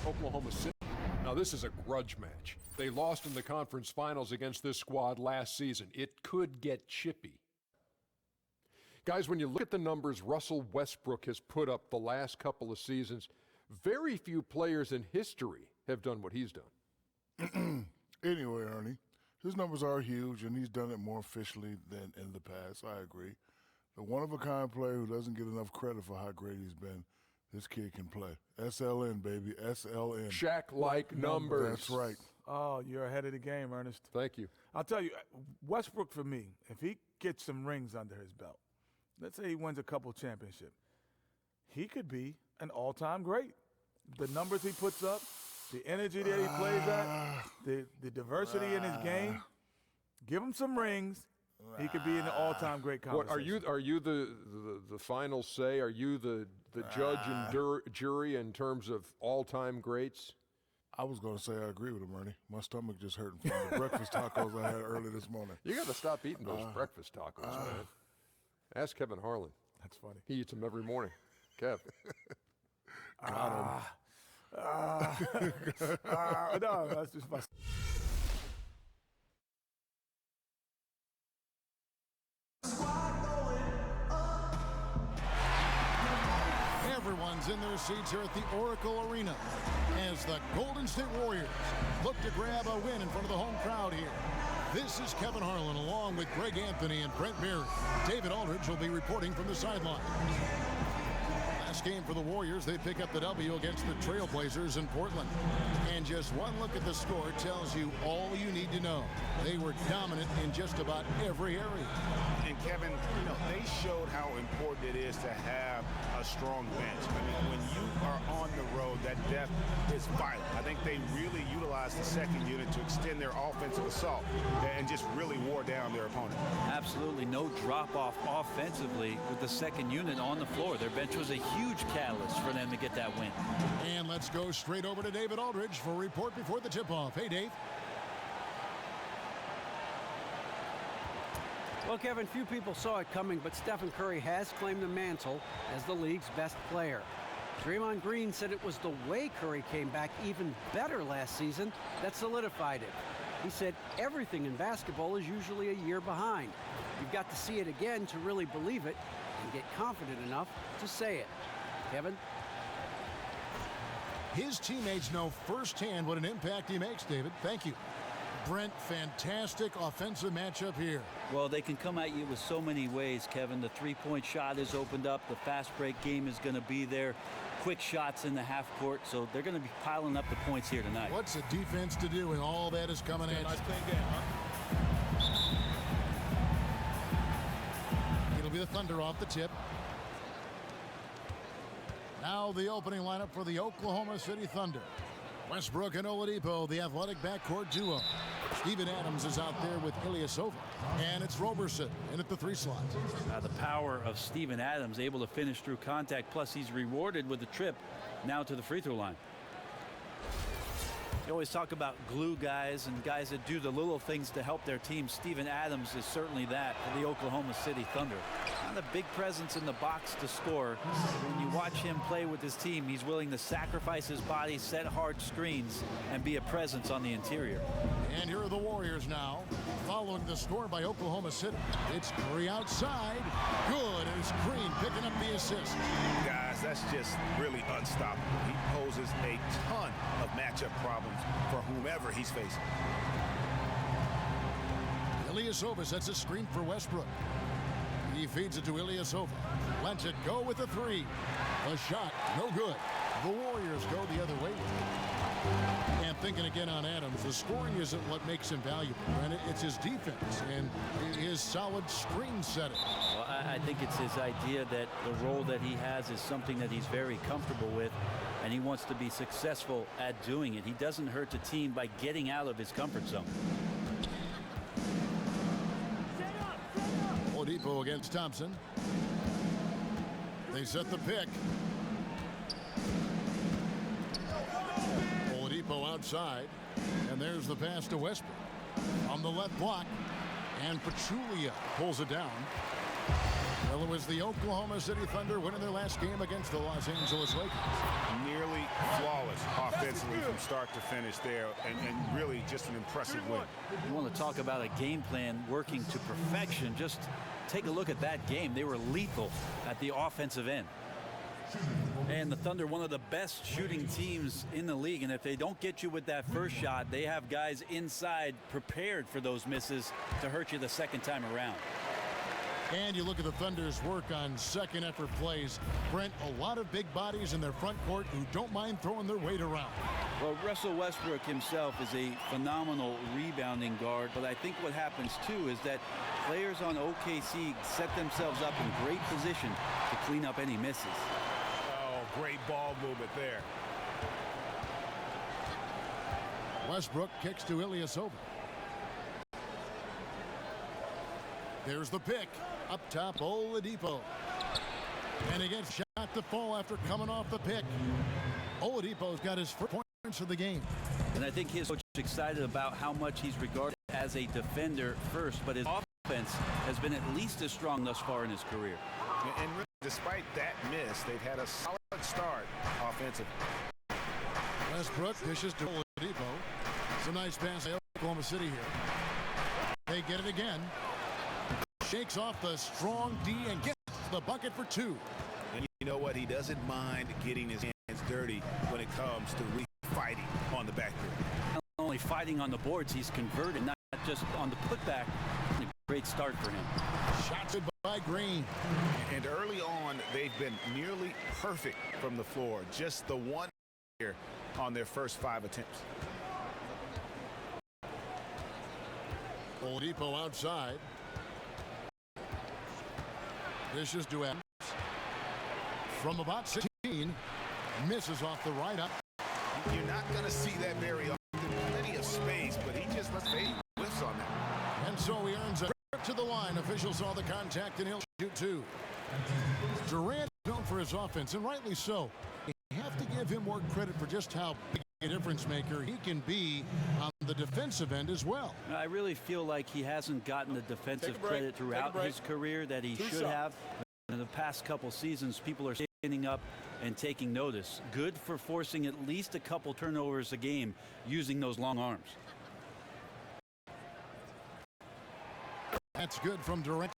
Oklahoma City. Now, this is a grudge match. They lost in the conference finals against this squad last season. It could get chippy. Guys, when you look at the numbers Russell Westbrook has put up the last couple of seasons, very few players in history have done what he's done. Anyway, Ernie, his numbers are huge, and he's done it more officially than in the past. I agree. The one-of-a-kind player who doesn't get enough credit for how great he's been, this kid can play. SLN, baby, SLN. Shaq-like numbers. That's right. Oh, you're ahead of the game, Ernest. Thank you. I'll tell you, Westbrook, for me, if he gets some rings under his belt, let's say he wins a couple championships, he could be an all-time great. The numbers he puts up, the energy that he plays at, the diversity in his game, give him some rings, he could be in the all-time great conversation. Are you the final say? Are you the judge and jury in terms of all-time greats? I was going to say I agree with him, Ernie. My stomach just hurt from the breakfast tacos I had early this morning. You got to stop eating those breakfast tacos, man. Ask Kevin Harlan. That's funny. He eats them every morning. Kev. No, that's just my... Everyone's in their seats here at the Oracle Arena as the Golden State Warriors look to grab a win in front of the home crowd here. This is Kevin Harlan along with Greg Anthony and Brent Berry. David Aldridge will be reporting from the sideline. Last game for the Warriors, they pick up the W against the Trailblazers in Portland. And just one look at the score tells you all you need to know. They were dominant in just about every area. And Kevin, you know, they showed how important it is to have a strong bench. I mean, when you are on the road, that depth is vital. I think they really utilized the second unit to extend their offensive assault and just really wore down their opponent. Absolutely no drop-off offensively with the second unit on the floor. Their bench was a huge catalyst for them to get that win. And let's go straight over to David Aldridge for a report before the tip-off. Hey, Dave. Well, Kevin, few people saw it coming, but Stephen Curry has claimed the mantle as the league's best player. Draymond Green said it was the way Curry came back even better last season that solidified it. He said everything in basketball is usually a year behind. You've got to see it again to really believe it and get confident enough to say it. Kevin? His teammates know firsthand what an impact he makes, David. Thank you. Brent, fantastic offensive matchup here. Well, they can come at you with so many ways, Kevin. The three-point shot is opened up. The fast break game is going to be there. Quick shots in the half court. So they're going to be piling up the points here tonight. What's a defense to do when all that is coming at you? Nice playing game, huh? It'll be the Thunder off the tip. Now the opening lineup for the Oklahoma City Thunder. Westbrook and Oladipo, the athletic backcourt duo. Steven Adams is out there with Ilyasova. And it's Roberson in at the 3 slot. The power of Steven Adams, able to finish through contact, plus he's rewarded with a trip now to the free throw line. You always talk about glue guys and guys that do the little things to help their team. Steven Adams is certainly that for the Oklahoma City Thunder. Not a big presence in the box to score. When you watch him play with his team, he's willing to sacrifice his body, set hard screens, and be a presence on the interior. And here are the Warriors now, following the score by Oklahoma City. It's Curry outside. Good, and it's Green picking up the assist. Guys, that's just really unstoppable. He poses a ton of matchup problems for whomever he's facing. Ilyasova sets a screen for Westbrook. He feeds it to Ilyasova. Lets it go with a 3. A shot, no good. The Warriors go the other way with it. And thinking again on Adams, the scoring isn't what makes him valuable, and it's his defense and his solid screen setting. Well, I think it's his idea that the role that he has is something that he's very comfortable with, and he wants to be successful at doing it. He doesn't hurt the team by getting out of his comfort zone. Oladipo against Thompson. They set the pick. Oladipo outside, and there's the pass to Westbrook on the left block, and Pachulia pulls it down. Well, it was the Oklahoma City Thunder winning their last game against the Los Angeles Lakers. Nearly flawless offensive from start to finish there, and really just an impressive win. You want to talk about a game plan working to perfection. Just take a look at that game. They were lethal at the offensive end. And the Thunder, one of the best shooting teams in the league, and if they don't get you with that first shot, they have guys inside prepared for those misses to hurt you the second time around. And you look at the Thunder's work on second effort plays. Brent, a lot of big bodies in their front court who don't mind throwing their weight around. Well, Russell Westbrook himself is a phenomenal rebounding guard, but I think what happens too is that players on OKC set themselves up in great position to clean up any misses. Oh, great ball movement there. Westbrook kicks to Ilyasova. There's the pick. Up top, Oladipo. And he gets shot to fall after coming off the pick. Oladipo's got his first points of the game. And I think his coach is excited about how much he's regarded as a defender first, but his offense has been at least as strong thus far in his career. And really, despite that miss, they've had a solid start offensively. Westbrook dishes to Oladipo. It's a nice pass by Oklahoma City here. They get it again. Shakes off the strong D and gets the bucket for two. And you know what? He doesn't mind getting his hands dirty when it comes to really fighting on the backboard. Not only fighting on the boards, he's converted, not just on the putback. A great start for him. Shots by Green. And early on, they've been nearly perfect from the floor. Just the one here on their first 5 attempts. Oladipo outside. Dishes to Adams. From about 16, misses off the right up. You're not going to see that very often. Plenty of space, but he just lets fade whiffs on that. And so he earns a trip to the line. Officials saw the contact, and he'll shoot two. Durant is known for his offense, and rightly so. You have to give him more credit for just how big a difference maker he can be on the defensive end as well. I really feel like he hasn't gotten the defensive credit throughout his career that he should have. In the past couple seasons, people are standing up and taking notice. Good for forcing at least a couple turnovers a game using those long arms. That's good from Durant.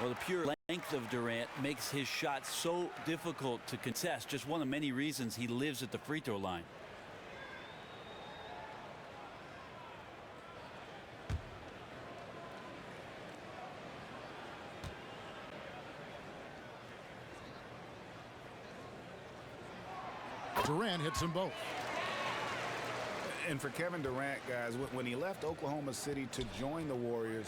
Well, the pure length of Durant makes his shot so difficult to contest. Just one of many reasons he lives at the free throw line. Durant hits them both. And for Kevin Durant, guys, when he left Oklahoma City to join the Warriors,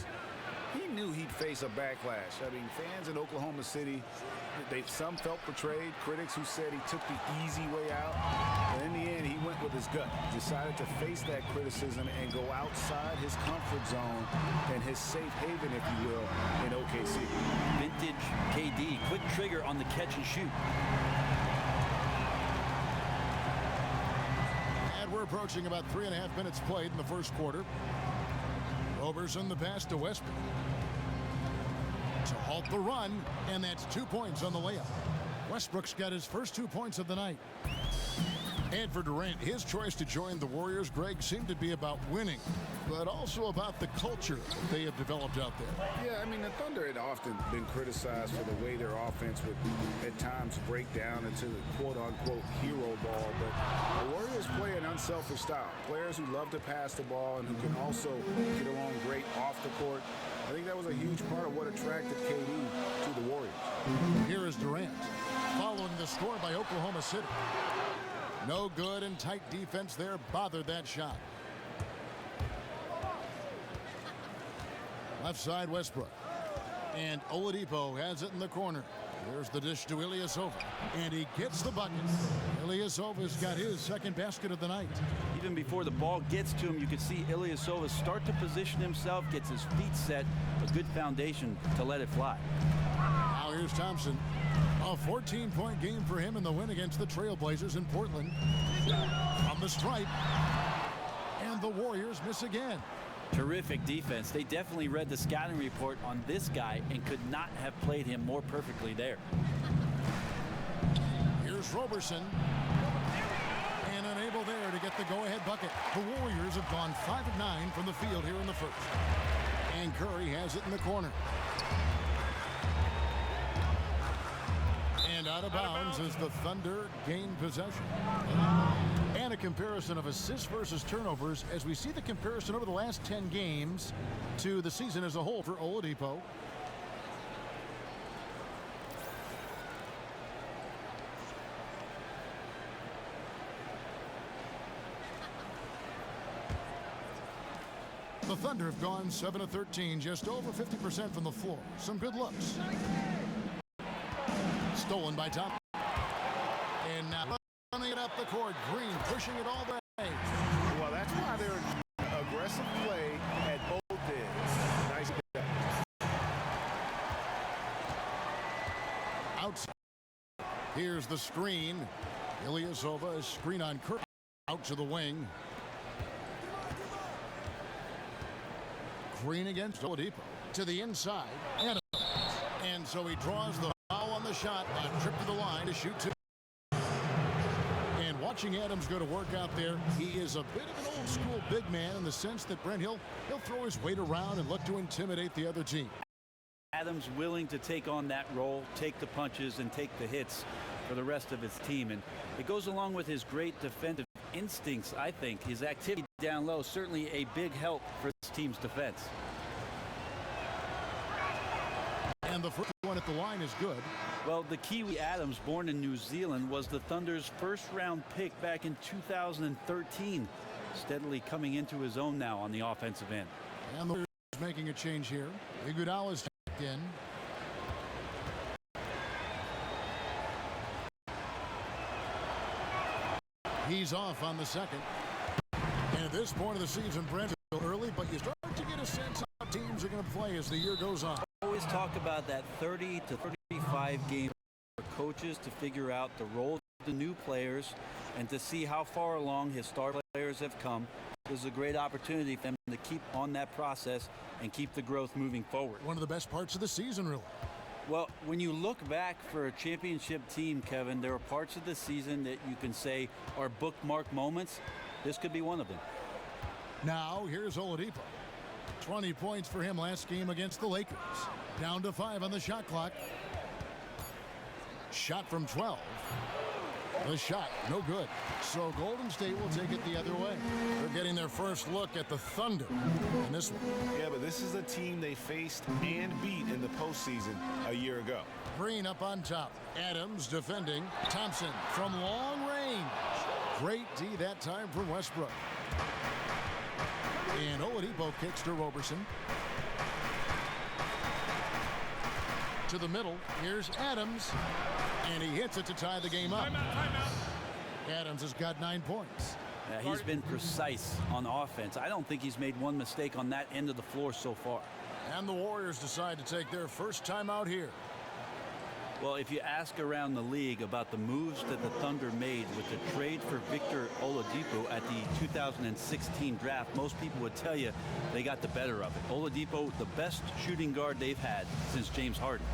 he knew he'd face a backlash. I mean, fans in Oklahoma City, some felt betrayed. Critics who said he took the easy way out. But in the end, he went with his gut. Decided to face that criticism and go outside his comfort zone and his safe haven, if you will, in OKC. Vintage KD, quick trigger on the catch and shoot. We're approaching about 3.5 minutes played in the first quarter. Roberson the pass to Westbrook to halt the run, and that's 2 points on the layup. Westbrook's got his first 2 points of the night. And for Durant, his choice to join the Warriors, Greg, seemed to be about winning, but also about the culture that they have developed out there. Yeah, I mean, the Thunder had often been criticized for the way their offense would at times break down into the quote-unquote hero ball, but the Warriors play an unselfish style. Players who love to pass the ball and who can also get along great off the court. I think that was a huge part of what attracted KD to the Warriors. Here is Durant, following the score by Oklahoma City. No good, and tight defense there bothered that shot. Left side, Westbrook. And Oladipo has it in the corner. There's the dish to Ilyasova. And he gets the bucket. Ilyasova's got his second basket of the night. Even before the ball gets to him, you can see Ilyasova start to position himself, gets his feet set, a good foundation to let it fly. Now here's Thompson. A 14-point game for him in the win against the Trailblazers in Portland. From the stripe. And the Warriors miss again. Terrific defense. They definitely read the scouting report on this guy and could not have played him more perfectly there. Here's Roberson. And unable there to get the the go-ahead bucket. The Warriors have gone 5 of 9 from the field here in the first. And Curry has it in the corner. And out of bounds as the Thunder gain possession. And a comparison of assists versus turnovers as we see the comparison over the last 10 games to the season as a whole for Oladipo. The Thunder have gone 7 of 13, just over 50% from the floor. Some good looks. Stolen by Thompson. And now running it up the court. Green pushing it all the way. Well, that's why their aggressive play at both ends. Nice play. Outside. Here's the screen. Ilyasova is screen on Curry. Out to the wing. Green against Oladipo. To the inside. And so he draws the foul on the shot. A trip to the line to shoot two. And watching Adams go to work out there, he is a bit of an old school big man in the sense that Brent he'll throw his weight around and look to intimidate the other team. Adams willing to take on that role, take the punches and take the hits for the rest of his team. And it goes along with his great defensive instincts, I think. His activity down low, certainly a big help for this team's defense. And the first one at the line is good. Well, the Kiwi Adams, born in New Zealand, was the Thunder's first-round pick back in 2013. Steadily coming into his own now on the offensive end. And the Warriors making a change here. Iguodala's checked in. He's off on the second. And at this point of the season, Brent, early, but you start to get a sense of how teams are going to play as the year goes on. Always talk about that 30 to 35 game for coaches to figure out the role of the new players and to see how far along his star players have come. This is a great opportunity for them to keep on that process and keep the growth moving forward. One of the best parts of the season, really. Well, when you look back for a championship team, Kevin, there are parts of the season that you can say are bookmark moments. This could be one of them. Now, here's Oladipo. 20 points for him last game against the Lakers. Down to 5 on the shot clock. Shot from 12. The shot, no good. So Golden State will take it the other way. They're getting their first look at the Thunder in this one. Yeah, but this is a team they faced and beat in the postseason a year ago. Green up on top. Adams defending. Thompson from long range. Great D that time from Westbrook. And Oladipo kicks to Roberson. To the middle. Here's Adams. And he hits it to tie the game up. Adams has got 9 points. He's been precise on offense. I don't think he's made one mistake on that end of the floor so far. And the Warriors decide to take their first time out here. Well, if you ask around the league about the moves that the Thunder made with the trade for Victor Oladipo at the 2016 draft, most people would tell you they got the better of it. Oladipo, the best shooting guard they've had since James Harden.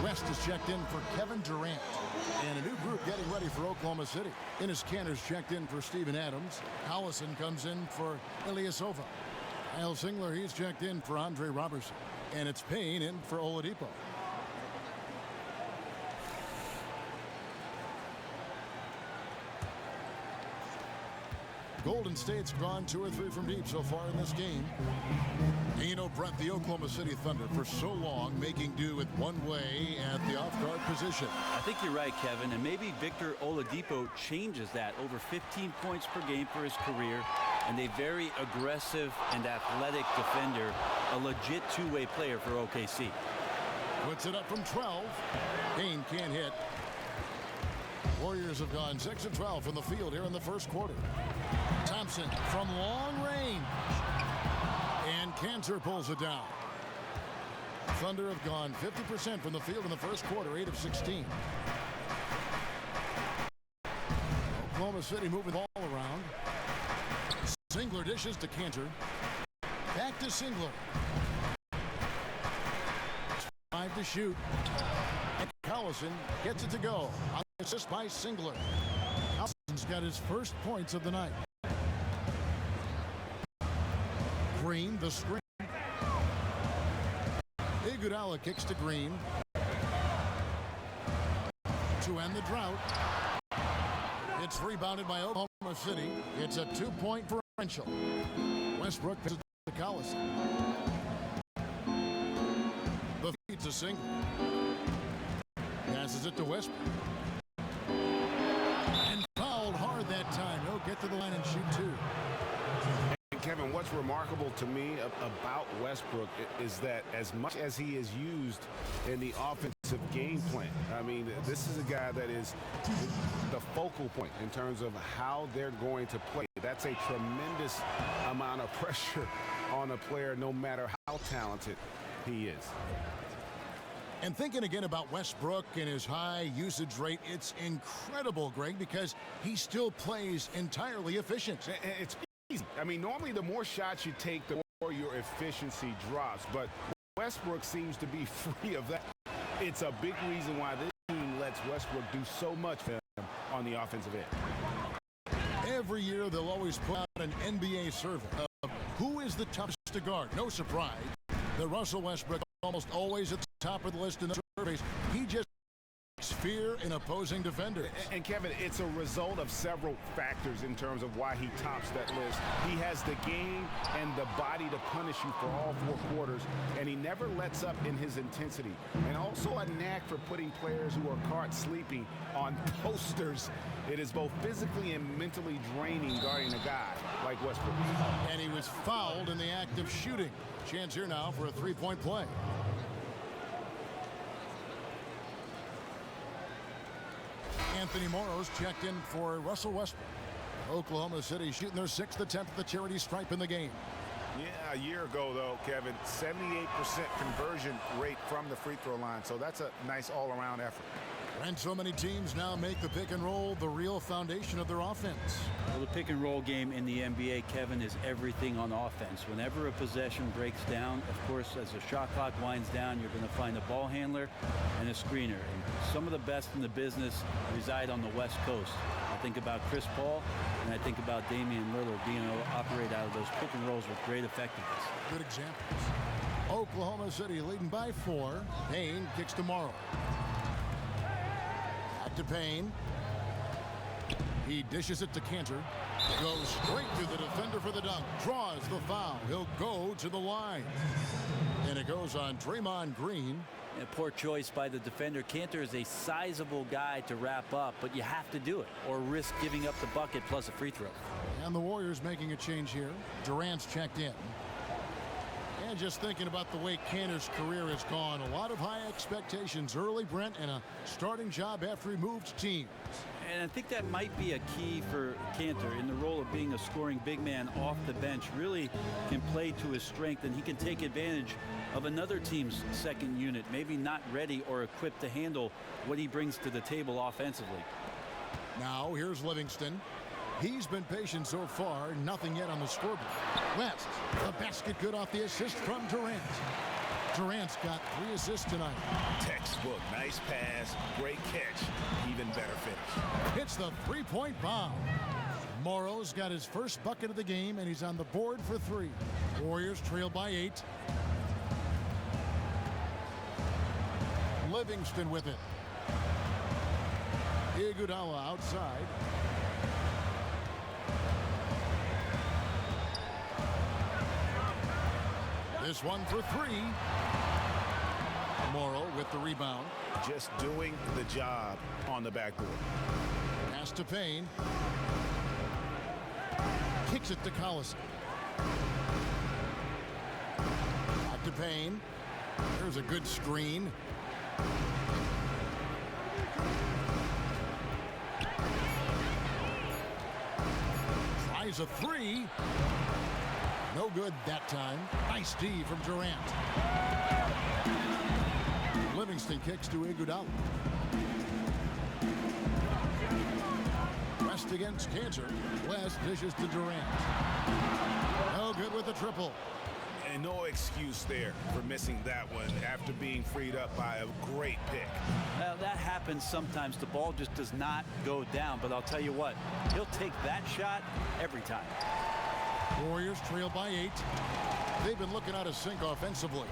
West is checked in for Kevin Durant. And a new group getting ready for Oklahoma City. Ennis Cantor's checked in for Steven Adams. Allison comes in for Ilyasova. Al Singler, he's checked in for Andre Robertson. And it's Payne in for Oladipo. Golden State's gone 2 or 3 from deep so far in this game. And you know, Brent, the Oklahoma City Thunder for so long making do with one way at the off-guard position. I think you're right, Kevin, and maybe Victor Oladipo changes that. Over 15 points per game for his career, and a very aggressive and athletic defender, a legit two-way player for OKC. Puts it up from 12. Payne can't hit. Warriors have gone 6 of 12 from the field here in the first quarter. Thompson from long range. And Cantor pulls it down. Thunder have gone 50% from the field in the first quarter, 8 of 16. Oklahoma City moving the ball around. Singler dishes to Cantor. Back to Singler. 5 to shoot. And Collison gets it to go. Assist by Singler. Collison's got his first points of the night. Green, the screen. Iguodala kicks to Green. To end the drought. It's rebounded by Oklahoma City. It's a 2-point differential. Westbrook passes to Collison. The feed to Singler. Passes it to Westbrook. And fouled hard that time. He'll get to the line and shoot 2. And Kevin, what's remarkable to me about Westbrook is that as much as he is used in the offensive game plan, I mean, this is a guy that is the focal point in terms of how they're going to play. That's a tremendous amount of pressure on a player, no matter how talented he is. And thinking again about Westbrook and his high usage rate, it's incredible, Greg, because he still plays entirely efficient. It's easy. I mean, normally the more shots you take, the more your efficiency drops. But Westbrook seems to be free of that. It's a big reason why this team lets Westbrook do so much for them on the offensive end. Every year they'll always put out an NBA survey of who is the toughest to guard. No surprise that Russell Westbrook almost always at the top of the list in the surveys. He just fear in opposing defenders. And Kevin, it's a result of several factors in terms of why he tops that list. He has the game and the body to punish you for all 4 quarters, and he never lets up in his intensity. And also a knack for putting players who are caught sleeping on posters. It is both physically and mentally draining guarding a guy like Westbrook. And he was fouled in the act of shooting. Chance here now for a 3-point play. Anthony Morrow's checked in for Russell Westbrook. Oklahoma City shooting their 6th attempt at the charity stripe in the game. Yeah, a year ago, though, Kevin, 78% conversion rate from the free throw line. So that's a nice all-around effort. And so many teams now make the pick and roll the real foundation of their offense. Well, the pick and roll game in the NBA, Kevin, is everything on offense. Whenever a possession breaks down, of course, as the shot clock winds down, you're going to find a ball handler and a screener. And some of the best in the business reside on the West Coast. I think about Chris Paul, and I think about Damian Lillard being able to operate out of those pick and rolls with great effectiveness. Good examples. Oklahoma City leading by 4. Payne kicks to Morrow. To Payne. He dishes it to Cantor. Goes straight to the defender for the dunk. Draws the foul. He'll go to the line. And it goes on Draymond Green. A poor choice by the defender. Cantor is a sizable guy to wrap up, but you have to do it or risk giving up the bucket plus a free throw. And the Warriors making a change here. Durant's checked in. And just thinking about the way Cantor's career has gone, a lot of high expectations early, Brent, and a starting job after he moved teams. And I think that might be a key for Cantor in the role of being a scoring big man off the bench. Really can play to his strength, and he can take advantage of another team's second unit, maybe not ready or equipped to handle what he brings to the table offensively. Now here's Livingston. He's been patient so far, nothing yet on the scoreboard. West, the basket good off the assist from Durant. Durant's got 3 assists tonight. Textbook, nice pass, great catch, even better finish. Hits the 3-point bomb. Morrow's got his first bucket of the game, and he's on the board for 3. Warriors trail by 8. Livingston with it. Iguodala outside. This one for 3. Morrow with the rebound. Just doing the job on the backboard. Pass to Payne. Kicks it to Collison. Back to Payne. There's a good screen. Tries a three. No good that time. Nice D from Durant. Livingston kicks to Iguodala. West against Cantor. West dishes to Durant. No good with the triple. And no excuse there for missing that one after being freed up by a great pick. Well, that happens sometimes. The ball just does not go down. But I'll tell you what, he'll take that shot every time. Warriors trail by 8. They've been looking out of sync offensively.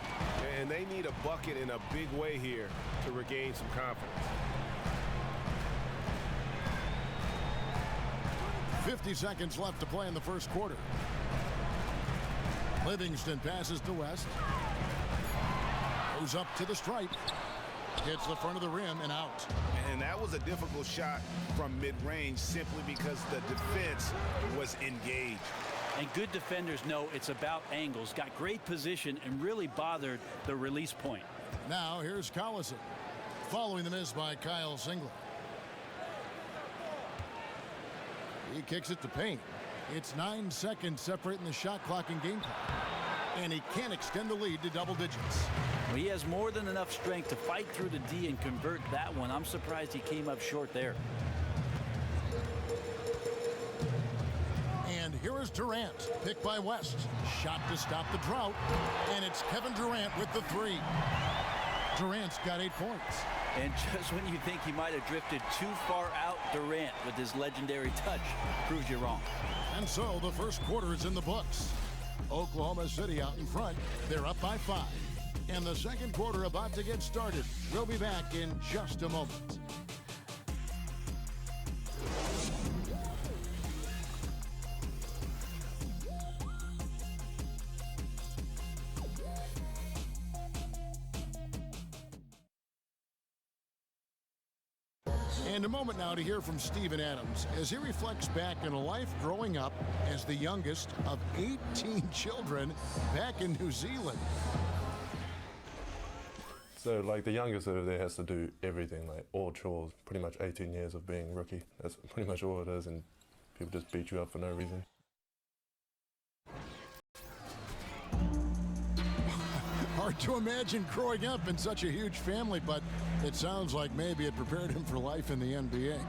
And they need a bucket in a big way here to regain some confidence. 50 seconds left to play in the first quarter. Livingston passes to West. Goes up to the stripe. Hits the front of the rim and out. And that was a difficult shot from mid-range simply because the defense was engaged. And good defenders know it's about angles. Got great position and really bothered the release point. Now here's Collison. Following the miss by Kyle Singler. He kicks it to Payne. It's 9 seconds separating the shot clock and game clock. And he can't extend the lead to double digits. Well, he has more than enough strength to fight through the D and convert that one. I'm surprised he came up short there. And here is Durant, picked by West. Shot to stop the drought. And it's Kevin Durant with the 3. Durant's got 8 points. And just when you think he might have drifted too far out, Durant, with his legendary touch, proves you wrong. And so the first quarter is in the books. Oklahoma City out in front. They're up by 5. And the second quarter about to get started. We'll be back in just a moment. And a moment now to hear from Steven Adams as he reflects back on a life growing up as the youngest of 18 children back in New Zealand. So, like, the youngest over there has to do everything, like all chores, pretty much 18 years of being rookie. That's pretty much all it is, and people just beat you up for no reason. Hard to imagine growing up in such a huge family, but it sounds like maybe it prepared him for life in the NBA.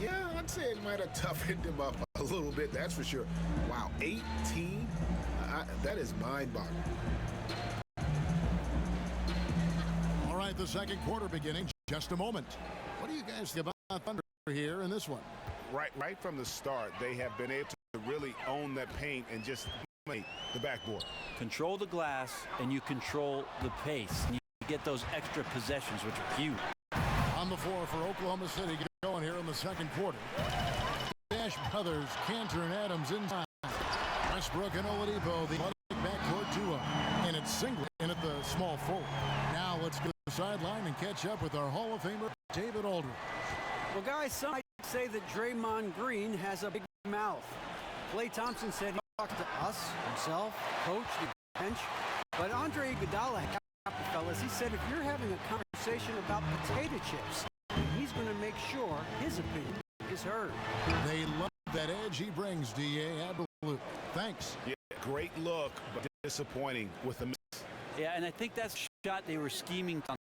Yeah, I'd say it might have toughened him up a little bit, that's for sure. Wow, 18? That is mind-boggling. All right, the second quarter beginning just a moment. What do you guys think about Thunder here in this one? Right from the start, they have been able to really own that paint and just play the backboard. Control the glass, and you control the pace. And you get those extra possessions, which are huge. On the floor for Oklahoma City, get going here in the second quarter. Dash brothers, Cantor and Adams inside. Westbrook and Oladipo, the backcourt duo. And it's Singlet in at the small forward. Now let's go to the sideline and catch up with our Hall of Famer, David Aldridge. Well, guys, some might say that Draymond Green has a big mouth. Klay Thompson said he talked to us, himself, coach, the bench. But Andre Iguodala, fellas, he said if you're having a conversation about potato chips, he's going to make sure his opinion is heard. They love that edge he brings, D.A. Absolute. Thanks. Yeah, great look, but disappointing with the miss. Yeah, and I think that's the shot they were scheming on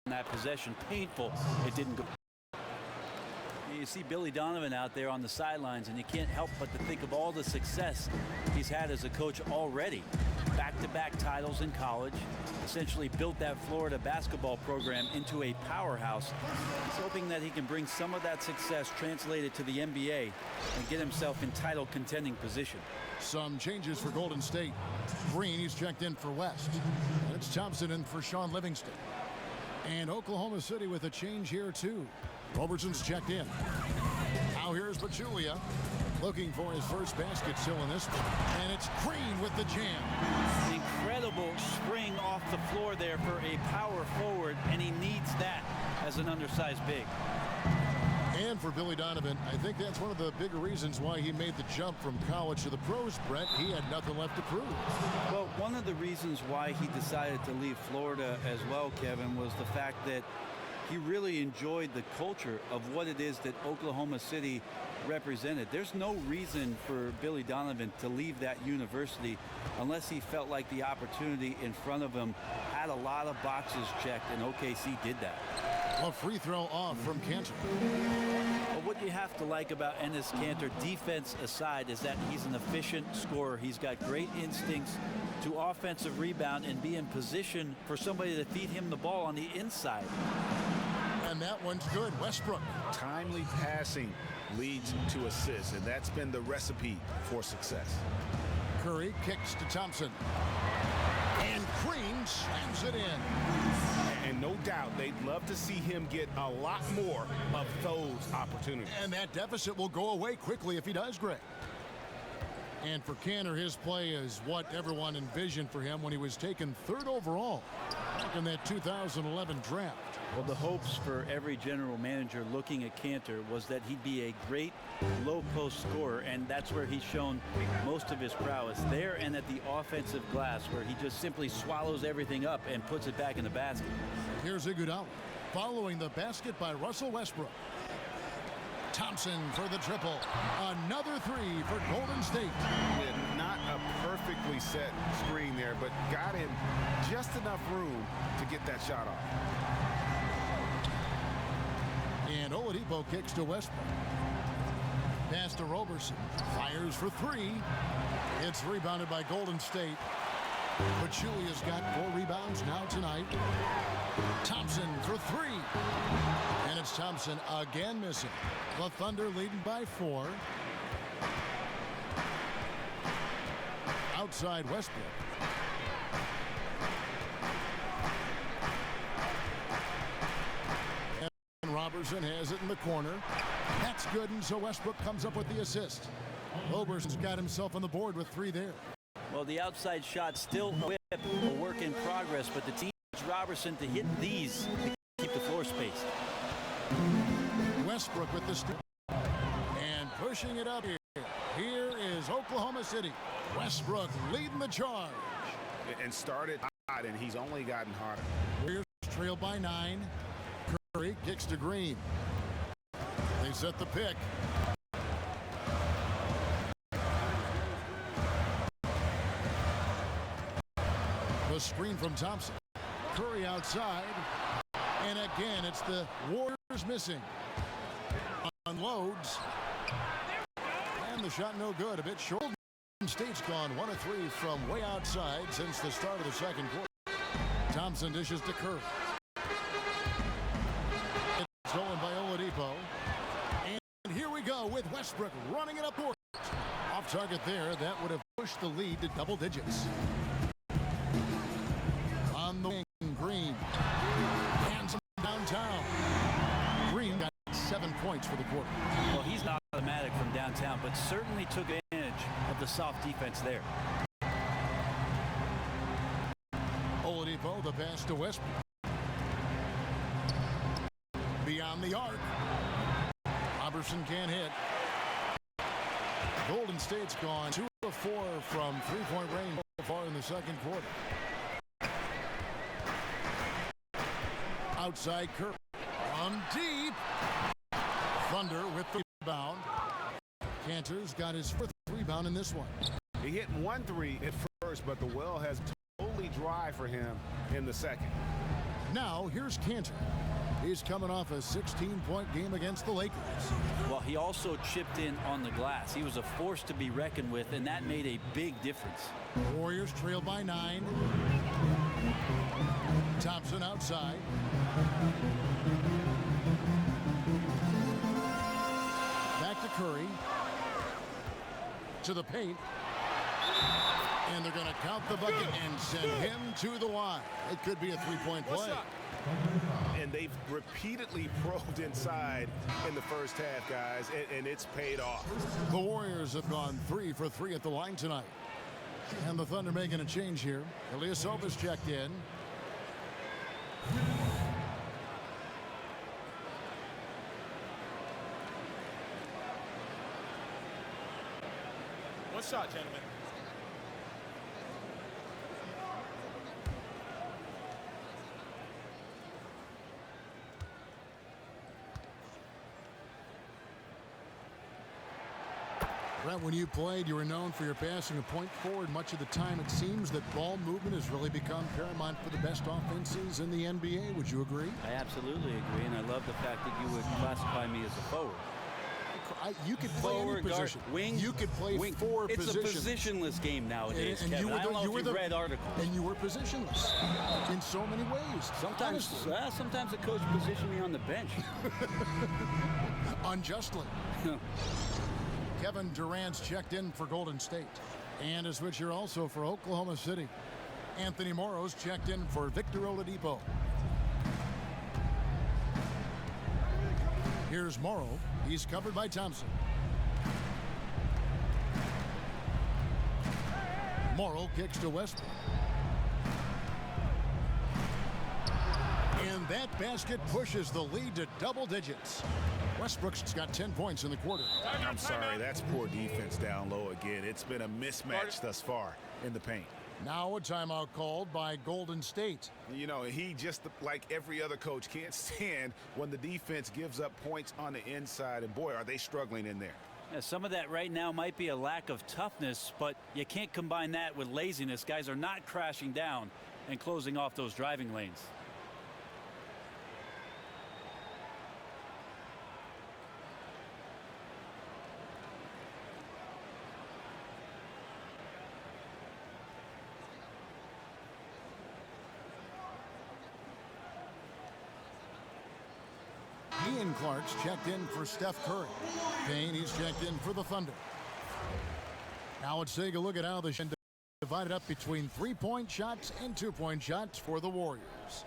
that possession. Painful. It didn't go. You see Billy Donovan out there on the sidelines, and you can't help but to think of all the success he's had as a coach already. Back-to-back titles in college, essentially built that Florida basketball program into a powerhouse. He's hoping that he can bring some of that success translated to the NBA and get himself in title contending position. Some changes for Golden State. Green, he's checked in for West. And it's Thompson in for Sean Livingston. And Oklahoma City with a change here, too. Robertson's checked in. Now here's Pachulia, looking for his first basket still in this one. And it's Green with the jam. Incredible spring off the floor there for a power forward, and he needs that as an undersized big. And for Billy Donovan, I think that's one of the bigger reasons why he made the jump from college to the pros, Brett. He had nothing left to prove. Well, one of the reasons why he decided to leave Florida as well, Kevin, was the fact that he really enjoyed the culture of what it is that Oklahoma City represented. There's no reason for Billy Donovan to leave that university unless he felt like the opportunity in front of him had a lot of boxes checked, and OKC did that. A free throw off from Cantor. Well, what you have to like about Enes Kanter, defense aside, is that he's an efficient scorer. He's got great instincts to offensive rebound and be in position for somebody to feed him the ball on the inside. And that one's good. Westbrook. Timely passing leads to assists, and that's been the recipe for success. Curry kicks to Thompson. And Green slams it in. And no doubt they'd love to see him get a lot more of those opportunities. And that deficit will go away quickly if he does, Greg. And for Kanter, his play is what everyone envisioned for him when he was taken 3rd overall back in that 2011 draft. Well, the hopes for every general manager looking at Kanter was that he'd be a great low-post scorer, and that's where he's shown most of his prowess, there and at the offensive glass, where he just simply swallows everything up and puts it back in the basket. Here's Iguodala following the basket by Russell Westbrook. Thompson for the triple. Another 3 for Golden State. Not a perfectly set screen there, but got him just enough room to get that shot off. And Oladipo kicks to Westbrook. Pass to Roberson. Fires for 3. It's rebounded by Golden State. But Julia's got 4 rebounds now tonight. Thompson for 3. And it's Thompson again missing. The Thunder leading by 4. Outside Westbrook. And Robertson has it in the corner. That's good, and so Westbrook comes up with the assist. Roberson's got himself on the board with 3 there. Well, the outside shot still a work in progress, but the team needs Robertson to hit these to keep the floor spaced. Westbrook with the steal. And pushing it up here. Here is Oklahoma City. Westbrook leading the charge. And started hot, and he's only gotten hotter. Warriors trail by 9. Curry kicks to Green. They set the pick. The screen from Thompson. Curry outside. And again, it's the Warriors missing. Unloads. And the shot no good. A bit short. State's gone 1 of 3 from way outside since the start of the second quarter. Thompson dishes to Curry. It's stolen by Oladipo. And here we go with Westbrook running it up court. Off target there. That would have pushed the lead to double digits. On the wing, Green. Hands him downtown. Green got 7 points for the quarter. Well, he's not automatic from downtown, but certainly took advantage of the soft defense there. Oladipo, the pass to Westbrook. Beyond the arc. Robertson can't hit. Golden State's gone 2 of 4 from 3-point range so far in the second quarter. Outside Curry. On deep. Thunder with the rebound. Kanter's got his 4th rebound in this one. He hit 1 3 at first, but the well has totally dry for him in the second. Now here's Kanter. He's coming off a 16-point game against the Lakers. Well, he also chipped in on the glass. He was a force to be reckoned with, and that made a big difference. Warriors trail by 9. Thompson outside. Back to Curry. To the paint. And they're going to count the bucket and send him to the line. It could be a 3-point play. And they've repeatedly probed inside in the first half, guys, and it's paid off. The Warriors have gone 3 for 3 at the line tonight. And the Thunder making a change here. Ilyasova's checked in. One shot, gentlemen. Brett, when you played, you were known for your passing a point forward. Much of the time, it seems that ball movement has really become paramount for the best offenses in the NBA. Would you agree? I absolutely agree, and I love the fact that you would classify me as a forward. You could play Forward, any position. guard, wing, you could play wing. four it's positions. It's a positionless game nowadays, and Kevin. you were I don't know if you've read articles. And you were positionless in so many ways. Sometimes the coach positioned me on the bench. Unjustly. Kevin Durant's checked in for Golden State. And a switch here also for Oklahoma City. Anthony Morrow's checked in for Victor Oladipo. Here's Morrow. He's covered by Thompson. Morrow kicks to Westbrook. And that basket pushes the lead to double digits. Westbrook's got 10 points in the quarter. I'm sorry, that's poor defense down low again. It's been a mismatch thus far in the paint. Now a timeout called by Golden State. You know, he just like every other coach can't stand when the defense gives up points on the inside, and boy, are they struggling in there. Yeah, some of that right now might be a lack of toughness, but you can't combine that with laziness. Guys are not crashing down and closing off those driving lanes. Ian Clark's checked in for Steph Curry. Payne, he's checked in for the Thunder. Now let's take a look at how the divided up between three-point shots and two-point shots for the Warriors.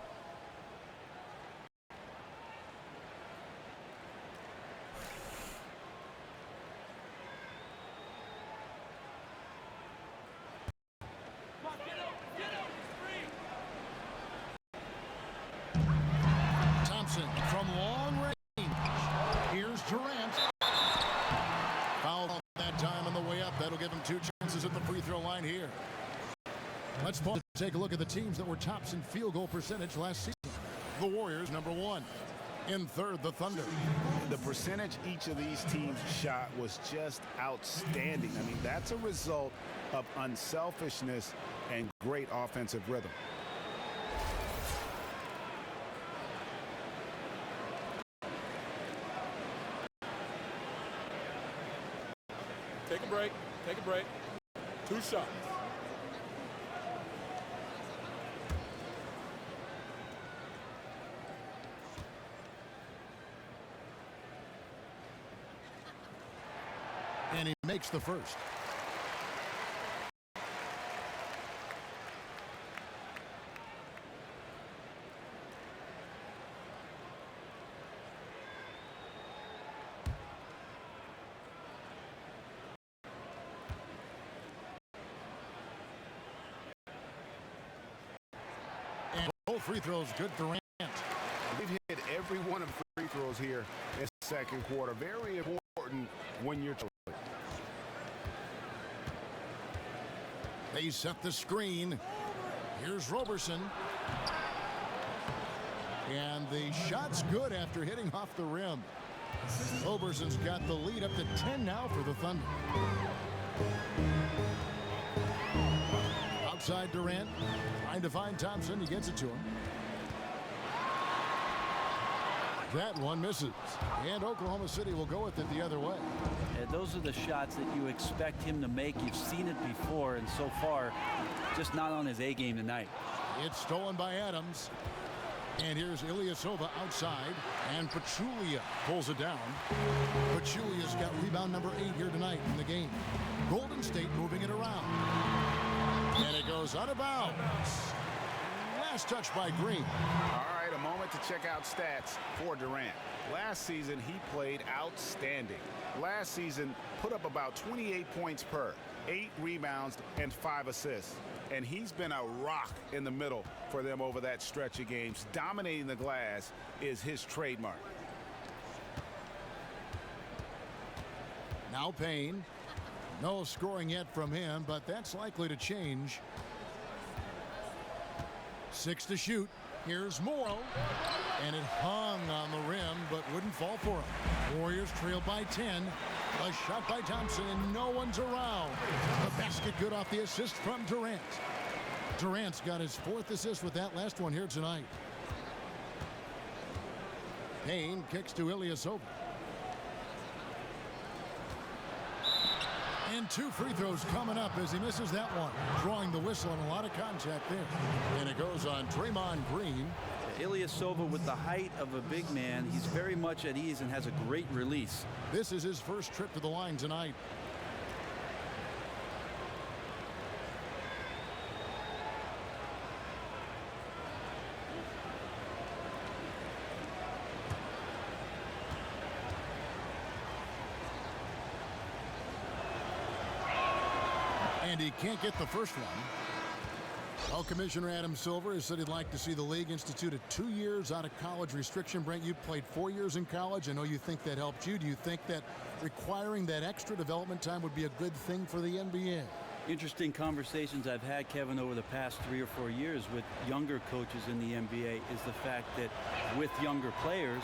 Thompson from long range. Here's Durant. Foul that time on the way up. That'll give him two chances at the free throw line here. Let's take a look at the teams that were tops in field goal percentage last season. The Warriors, number one. In third, the Thunder. The percentage each of these teams shot was just outstanding. I mean, that's a result of unselfishness and great offensive rhythm. Take a break. Take a break. 2 shots. And he makes the first. And both free throws good for Durant. We've hit every one of the free throws here in the second quarter. Very important when you're They set the screen. Here's Roberson. And the shot's good after hitting off the rim. Roberson's got the lead up to 10 now for the Thunder. Outside Durant. Trying to find Thompson. He gets it to him. That one misses. And Oklahoma City will go with it the other way. Yeah, those are the shots that you expect him to make. You've seen it before, and so far, just not on his A game tonight. It's stolen by Adams. And here's Ilyasova outside. And Pachulia pulls it down. Pachulia's got rebound number 8 here tonight in the game. Golden State moving it around. And it goes out of bounds. Last touch by Green. All right, a moment to check out stats for Durant. Last season, he played outstanding. Last season, put up about 28 points per, 8 rebounds, and 5 assists. And he's been a rock in the middle for them over that stretch of games. Dominating the glass is his trademark. Now Payne. No scoring yet from him, but that's likely to change. 6 to shoot. Here's Morrow. And it hung on the rim, but wouldn't couldn't fall for him. Warriors trail by 10. A shot by Thompson, and no one's around. The basket good off the assist from Durant. Durant's got his 4th assist with that last one here tonight. Payne kicks to Ilyasova. And 2 free throws coming up as he misses that one. Drawing the whistle and a lot of contact there. And it goes on Draymond Green. Ilyasova, with the height of a big man, he's very much at ease and has a great release. This is his first trip to the line tonight. And he can't get the first one. Well, Commissioner Adam Silver has said he'd like to see the league institute a 2 years out of college restriction. Brent, you played 4 years in college. I know you think that helped you. Do you think that requiring that extra development time would be a good thing for the NBA? Interesting conversations I've had, Kevin, over the past 3 or 4 years with younger coaches in the NBA is the fact that with younger players,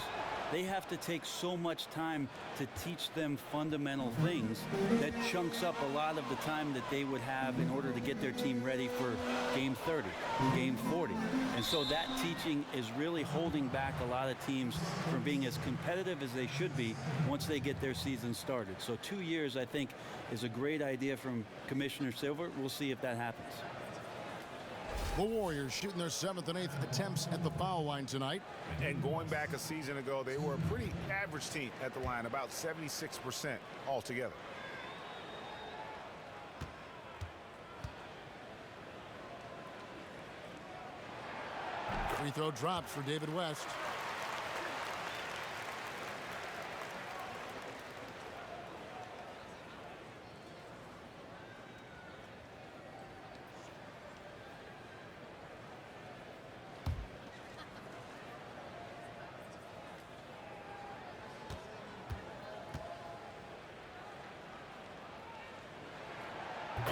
they have to take so much time to teach them fundamental things that chunks up a lot of the time that they would have in order to get their team ready for game 30, game 40. And so that teaching is really holding back a lot of teams from being as competitive as they should be once they get their season started. So 2 years, I think, is a great idea from Commissioner Silver. We'll see if that happens. The Warriors shooting their 7th and 8th attempts at the foul line tonight. And going back a season ago, they were a pretty average team at the line, about 76% altogether. Free throw drops for David West.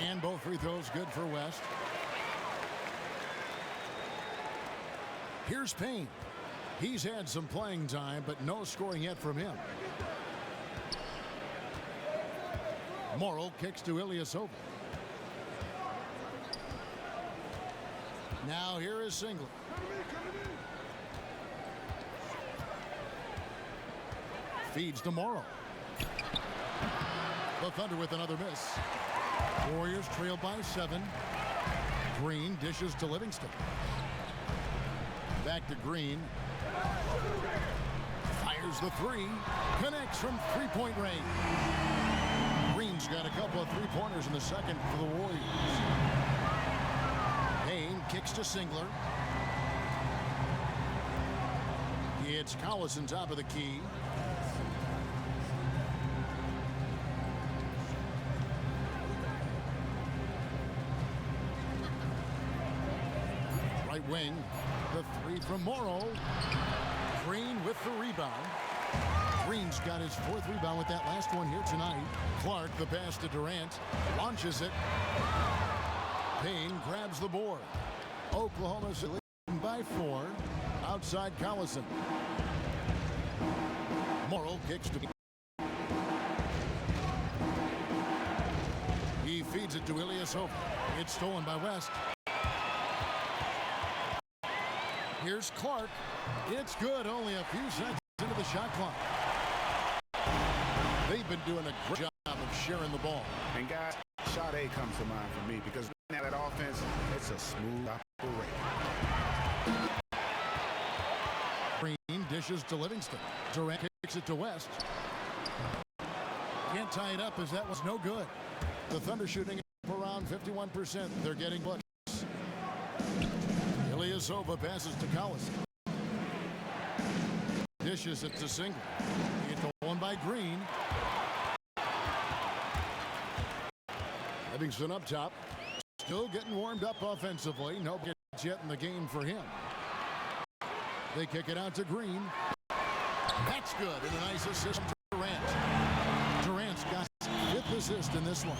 And both free throws good for West. Here's Payne. He's had some playing time, but no scoring yet from him. Morrow kicks to Ilyasova. Now here is Singler. Feeds to Morrow. The Thunder with another miss. Warriors trail by 7. Green dishes to Livingston. Back to Green. Fires the 3. Connects from 3-point range. Green's got a couple of 3-pointers in the second for the Warriors. Payne kicks to Singler. It's Collison top of the key. Wing, the 3 from Morrow. Green with the rebound. Green's got his 4th rebound with that last one here tonight. Clark, the pass to Durant, launches it. Payne grabs the board. Oklahoma City leading by 4. Outside Collison. Morrow kicks to. He feeds it to Ilyasova. It's stolen by West. Here's Clark. It's good. Only a few seconds into the shot clock. They've been doing a great job of sharing the ball. And guys, shot A comes to mind for me because now that offense, it's a smooth operation. Green dishes to Livingston. Durant kicks it to West. Can't tie it up as that was no good. The Thunder shooting around 51%. They're getting bucks. Ilyasova passes to Collison. Dishes it to Singler. It's the one by Green. Livingston up top. Still getting warmed up offensively. No gets yet in the game for him. They kick it out to Green. That's good. And a nice assist to Durant. Durant's got his 5th assist in this one.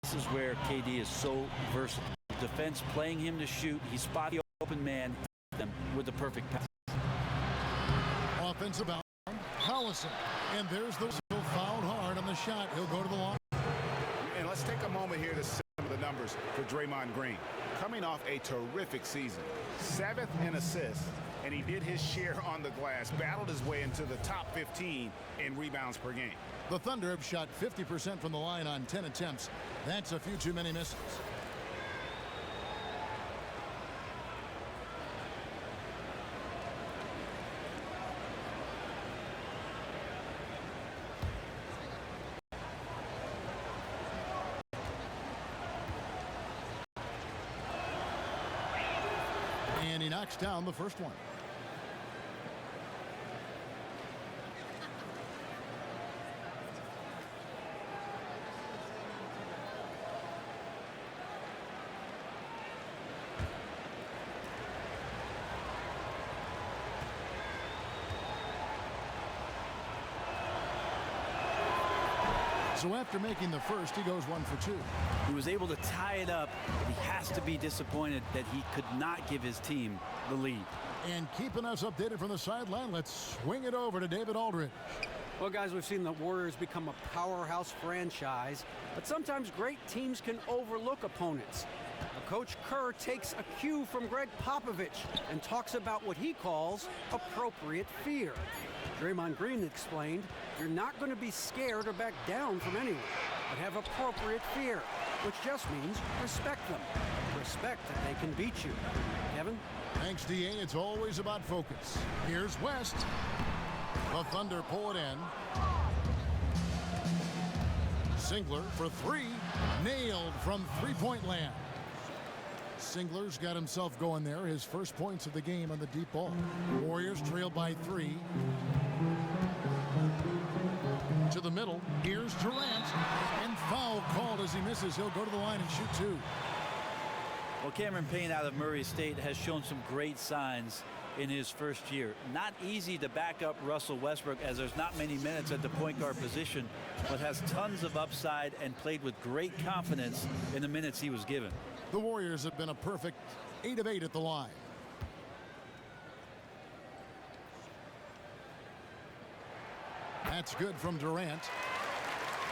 This is where KD is so versatile. Defense playing him to shoot. He spots the open man with the perfect pass. Offensive out. Collison. And there's the whistle, fouled hard on the shot. He'll go to the line. And let's take a moment here to see some of the numbers for Draymond Green. Coming off a terrific season, 7th in assists, and he did his share on the glass, battled his way into the top 15 in rebounds per game. The Thunder have shot 50% from the line on 10 attempts. That's a few too many misses. And he knocks down the first one. So after making the first, he goes 1 for 2. He was able to tie it up, but he has to be disappointed that he could not give his team the lead. And keeping us updated from the sideline, let's swing it over to David Aldridge. Well, guys, we've seen the Warriors become a powerhouse franchise, but sometimes great teams can overlook opponents. Coach Kerr takes a cue from Greg Popovich and talks about what he calls appropriate fear. Draymond Green explained, you're not going to be scared or back down from anyone, but have appropriate fear, which just means respect them. Respect that they can beat you. Kevin? Thanks, D.A. It's always about focus. Here's West. The Thunder pull it in. Singler for 3. Nailed from three-point land. Singler's got himself going there. His first points of the game on the deep ball. Warriors trail by 3. To the middle. Here's Durant. And foul called as he misses. He'll go to the line and shoot 2. Well, Cameron Payne out of Murray State has shown some great signs in his first year. Not easy to back up Russell Westbrook, as there's not many minutes at the point guard position, but has tons of upside and played with great confidence in the minutes he was given. The Warriors have been a perfect 8 of 8 at the line. That's good from Durant.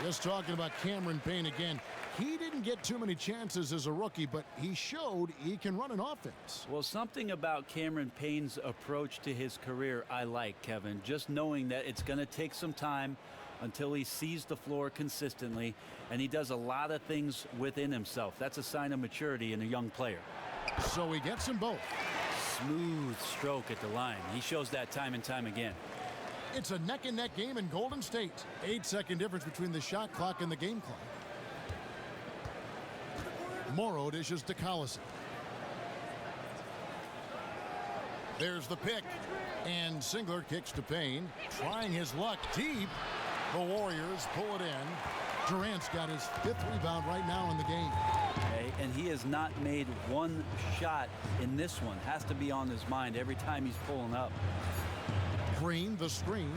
Just talking about Cameron Payne again. He didn't get too many chances as a rookie, but he showed he can run an offense. Well, something about Cameron Payne's approach to his career I like, Kevin. Just knowing that it's going to take some time until he sees the floor consistently, and he does a lot of things within himself. That's a sign of maturity in a young player. So he gets them both. Smooth stroke at the line. He shows that time and time again. It's a neck-and-neck game in Golden State. 8-second difference between the shot clock and the game clock. Morrow dishes to Collison. There's the pick. And Singler kicks to Payne. Trying his luck deep. The Warriors pull it in. Durant's got his 5th rebound right now in the game. Okay, and he has not made one shot in this one. Has to be on his mind every time he's pulling up. Green, the screen.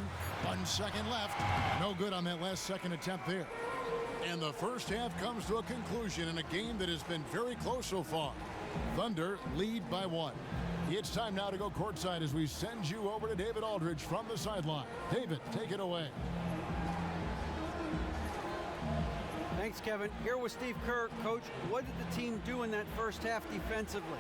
1 second left. No good on that last second attempt there. And the first half comes to a conclusion in a game that has been very close so far. Thunder lead by 1. It's time now to go courtside as we send you over to David Aldridge from the sideline. David, take it away. Thanks, Kevin. Here with Steve Kerr. Coach, what did the team do in that first half defensively?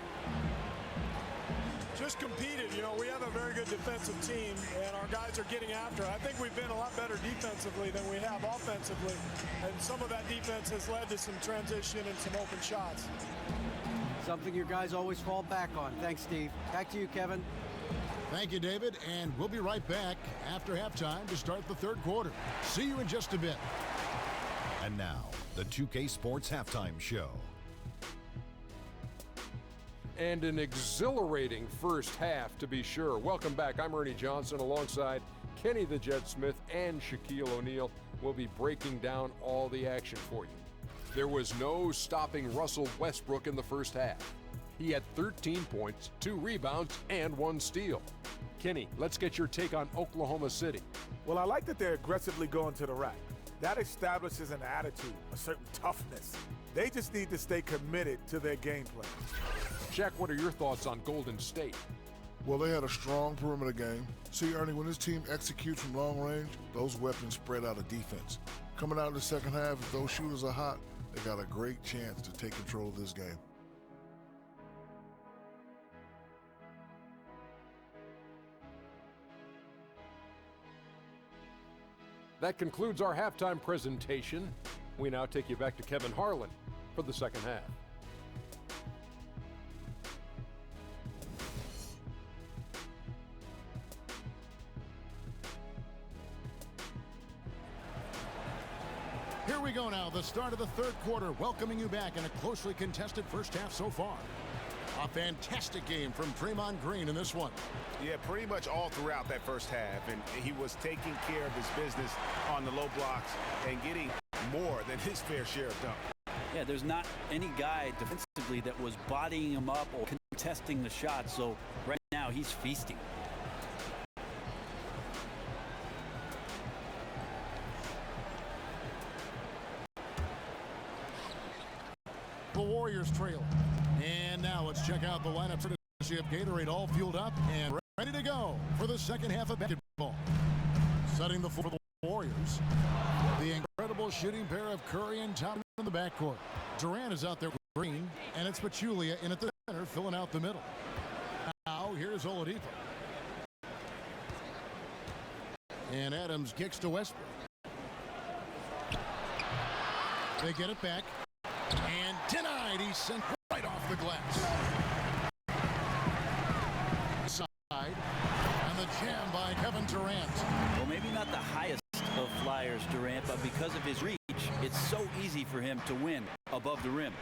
Just competed. You know, we have a very good defensive team, and our guys are getting after it. I think we've been a lot better defensively than we have offensively, and some of that defense has led to some transition and some open shots. Something your guys always fall back on. Thanks, Steve. Back to you, Kevin. Thank you, David, and we'll be right back after halftime to start the third quarter. See you in just a bit. And now, the 2K Sports Halftime Show. And an exhilarating first half, to be sure. Welcome back. I'm Ernie Johnson alongside Kenny the Jet Smith and Shaquille O'Neal. We'll be breaking down all the action for you. There was no stopping Russell Westbrook in the first half. He had 13 points, 2 rebounds, and 1 steal. Kenny, let's get your take on Oklahoma City. Well, I like that they're aggressively going to the rack. That establishes an attitude, a certain toughness. They just need to stay committed to their game plan. Jack, what are your thoughts on Golden State? Well, they had a strong perimeter game. See, Ernie, when this team executes from long range, those weapons spread out a defense. Coming out in the second half, if those shooters are hot, they got a great chance to take control of this game. That concludes our halftime presentation. We now take you back to Kevin Harlan for the second half. Here we go now, the start of the third quarter, welcoming you back in a closely contested first half so far. A fantastic game from Draymond Green in this one. Yeah, pretty much all throughout that first half, and he was taking care of his business on the low blocks and getting more than his fair share of dunks. Yeah, there's not any guy defensively that was bodying him up or contesting the shot, so right now he's feasting. The Warriors trail. And now let's check out the lineup courtesy of Gatorade, all fueled up and ready to go for the second half of basketball. Setting the floor for the Warriors. The incredible shooting pair of Curry and Thompson in the backcourt. Durant is out there with Green, and it's Pachulia in at the center, filling out the middle. Now here's Oladipo. And Adams kicks to Westbrook. They get it back. And denied. He's sent right off the glass. Side. And the jam by Kevin Durant. Well, maybe not the highest of flyers, Durant, but because of his reach, it's so easy for him to win above the rim.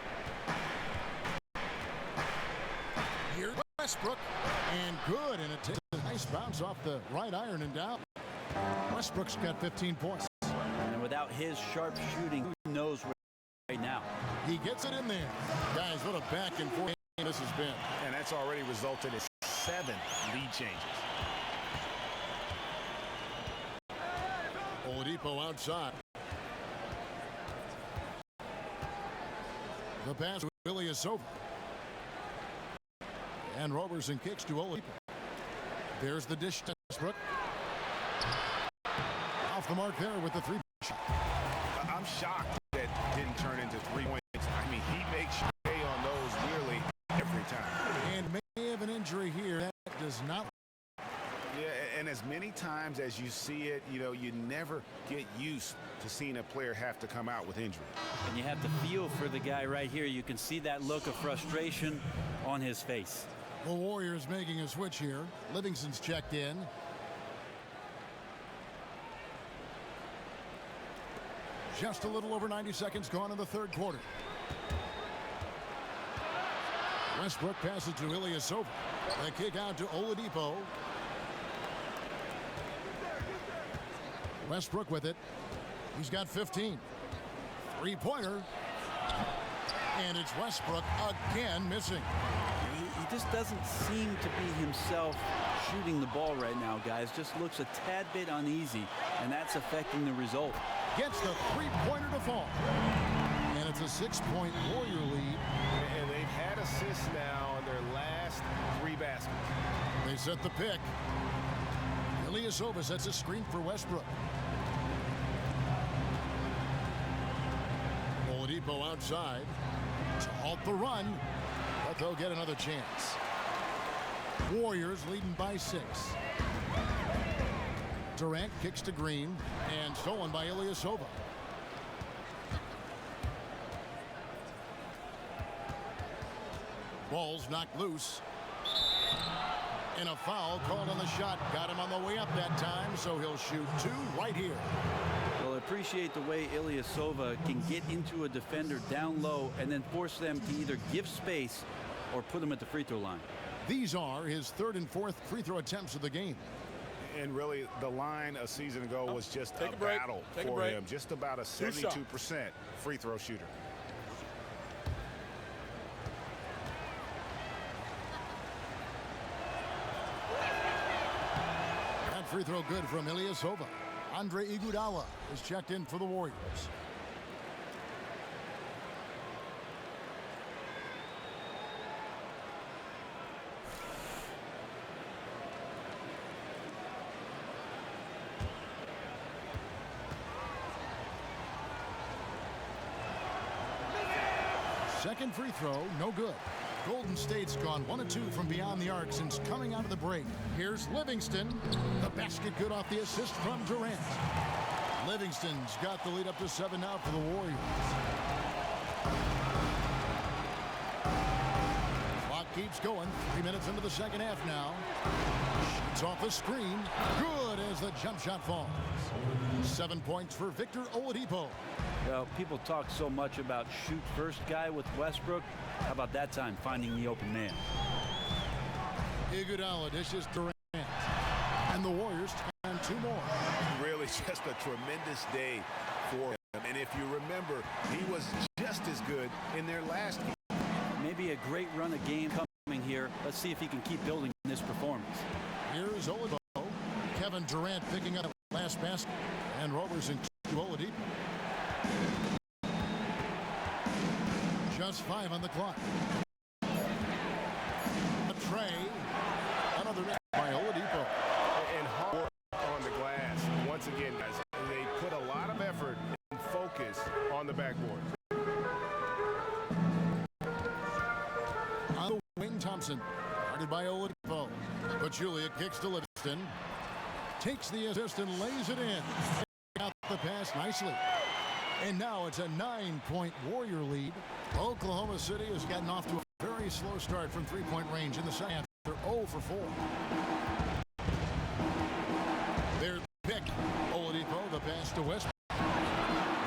Here's Westbrook. And good. And it takes a nice bounce off the right iron and down. Westbrook's got 15 points. And without his sharp shooting, who knows where right now. He gets it in there. Guys, what a back and forth this has been. And that's already resulted in 7 lead changes. Oladipo outside. The pass to Ilyasova. And Roberson kicks to Oladipo. There's the dish to Westbrook. Off the mark there with the three. I'm shocked that didn't turn into 3 points. I mean, he makes sure to pay on those nearly every time. And may have an injury here. That does not. Yeah, and as many times as you see it, you know, you never get used to seeing a player have to come out with injury. And you have to feel for the guy right here. You can see that look of frustration on his face. The Warriors making a switch here. Livingston's checked in. Just a little over 90 seconds gone in the third quarter. Westbrook passes to Ilyasova. The kick out to Oladipo. Westbrook with it. He's got 15. Three-pointer. And it's Westbrook again missing. He just doesn't seem to be himself shooting the ball right now, guys. Just looks a tad bit uneasy, and that's affecting the result. Gets the three-pointer to fall. And it's a 6-point Warrior lead. And they've had assists now in their last 3 baskets. They set the pick. Ilyasova sets a screen for Westbrook. Oladipo outside to halt the run, but they'll get another chance. Warriors leading by 6. Durant kicks to Green and stolen by Ilyasova. Ball's knocked loose. And a foul called on the shot. Got him on the way up that time, so he'll shoot 2 right here. Well, I appreciate the way Ilyasova can get into a defender down low and then force them to either give space or put them at the free throw line. These are his 3rd and 4th free throw attempts of the game. And really, the line a season ago was just a battle for him. Just about a 72% free throw shooter. That free throw good from Ilyasova. Andre Iguodala is checked in for the Warriors. Second free throw, no good. Golden State's gone 1 of 2 from beyond the arc since coming out of the break. Here's Livingston. The basket good off the assist from Durant. Livingston's got the lead up to 7 now for the Warriors. Clock keeps going. 3 minutes into the second half now. Shoots off the screen. Good as the jump shot falls. 7 points for Victor Oladipo. Well, people talk so much about shoot first guy with Westbrook. How about that time finding the open man? Iguodala dishes Durant. And the Warriors time 2 more. Really just a tremendous day for him. And if you remember, he was just as good in their last game. Maybe a great run of game coming here. Let's see if he can keep building this performance. Here's Oladipo. Kevin Durant picking up last basket. And Robertson to Oladipo. Just 5 on the clock. A tray. Another net by Oladipo. And hard on the glass. Once again, guys, they put a lot of effort and focus on the backboard. On the wing, Thompson. Guarded by Oladipo. But Julia kicks to Livingston. Takes the assist and lays it in. Got the pass nicely. And now it's a 9-point Warrior lead. Oklahoma City has gotten off to a very slow start from three-point range in the second half. They're 0 for 4. Their pick. Oladipo, the pass to Westbrook.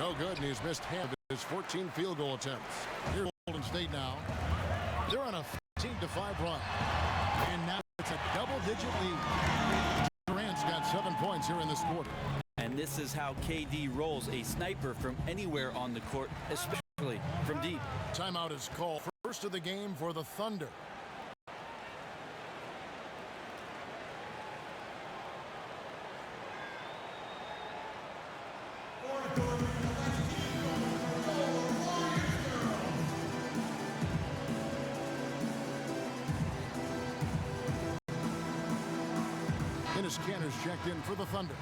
No good, and he's missed half of his 14 field goal attempts. Here's Golden State now. They're on a 15-5 run. And now it's a double-digit lead. Durant's got 7 points here in this quarter. And this is how KD rolls, a sniper from anywhere on the court, especially from deep. Timeout is called. First of the game for the Thunder. Dennis Cantor's checked in for the Thunder.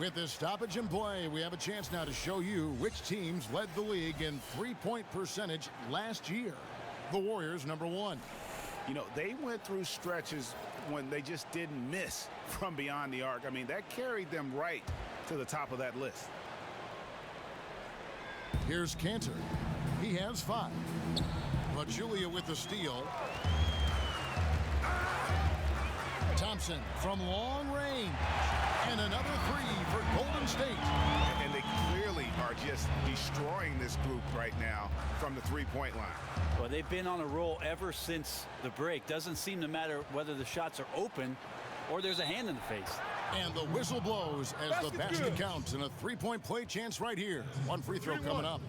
With this stoppage in play, we have a chance now to show you which teams led the league in three-point percentage last year. The Warriors, number 1. You know, they went through stretches when they just didn't miss from beyond the arc. I mean, that carried them right to the top of that list. Here's Cantor. He has 5. But Julia with the steal. Thompson from long range. And another 3 for Golden State. And they clearly are just destroying this group right now from the three-point line. Well, they've been on a roll ever since the break. Doesn't seem to matter whether the shots are open or there's a hand in the face. And the whistle blows as the basket counts, and a three-point play chance right here. One free throw coming up.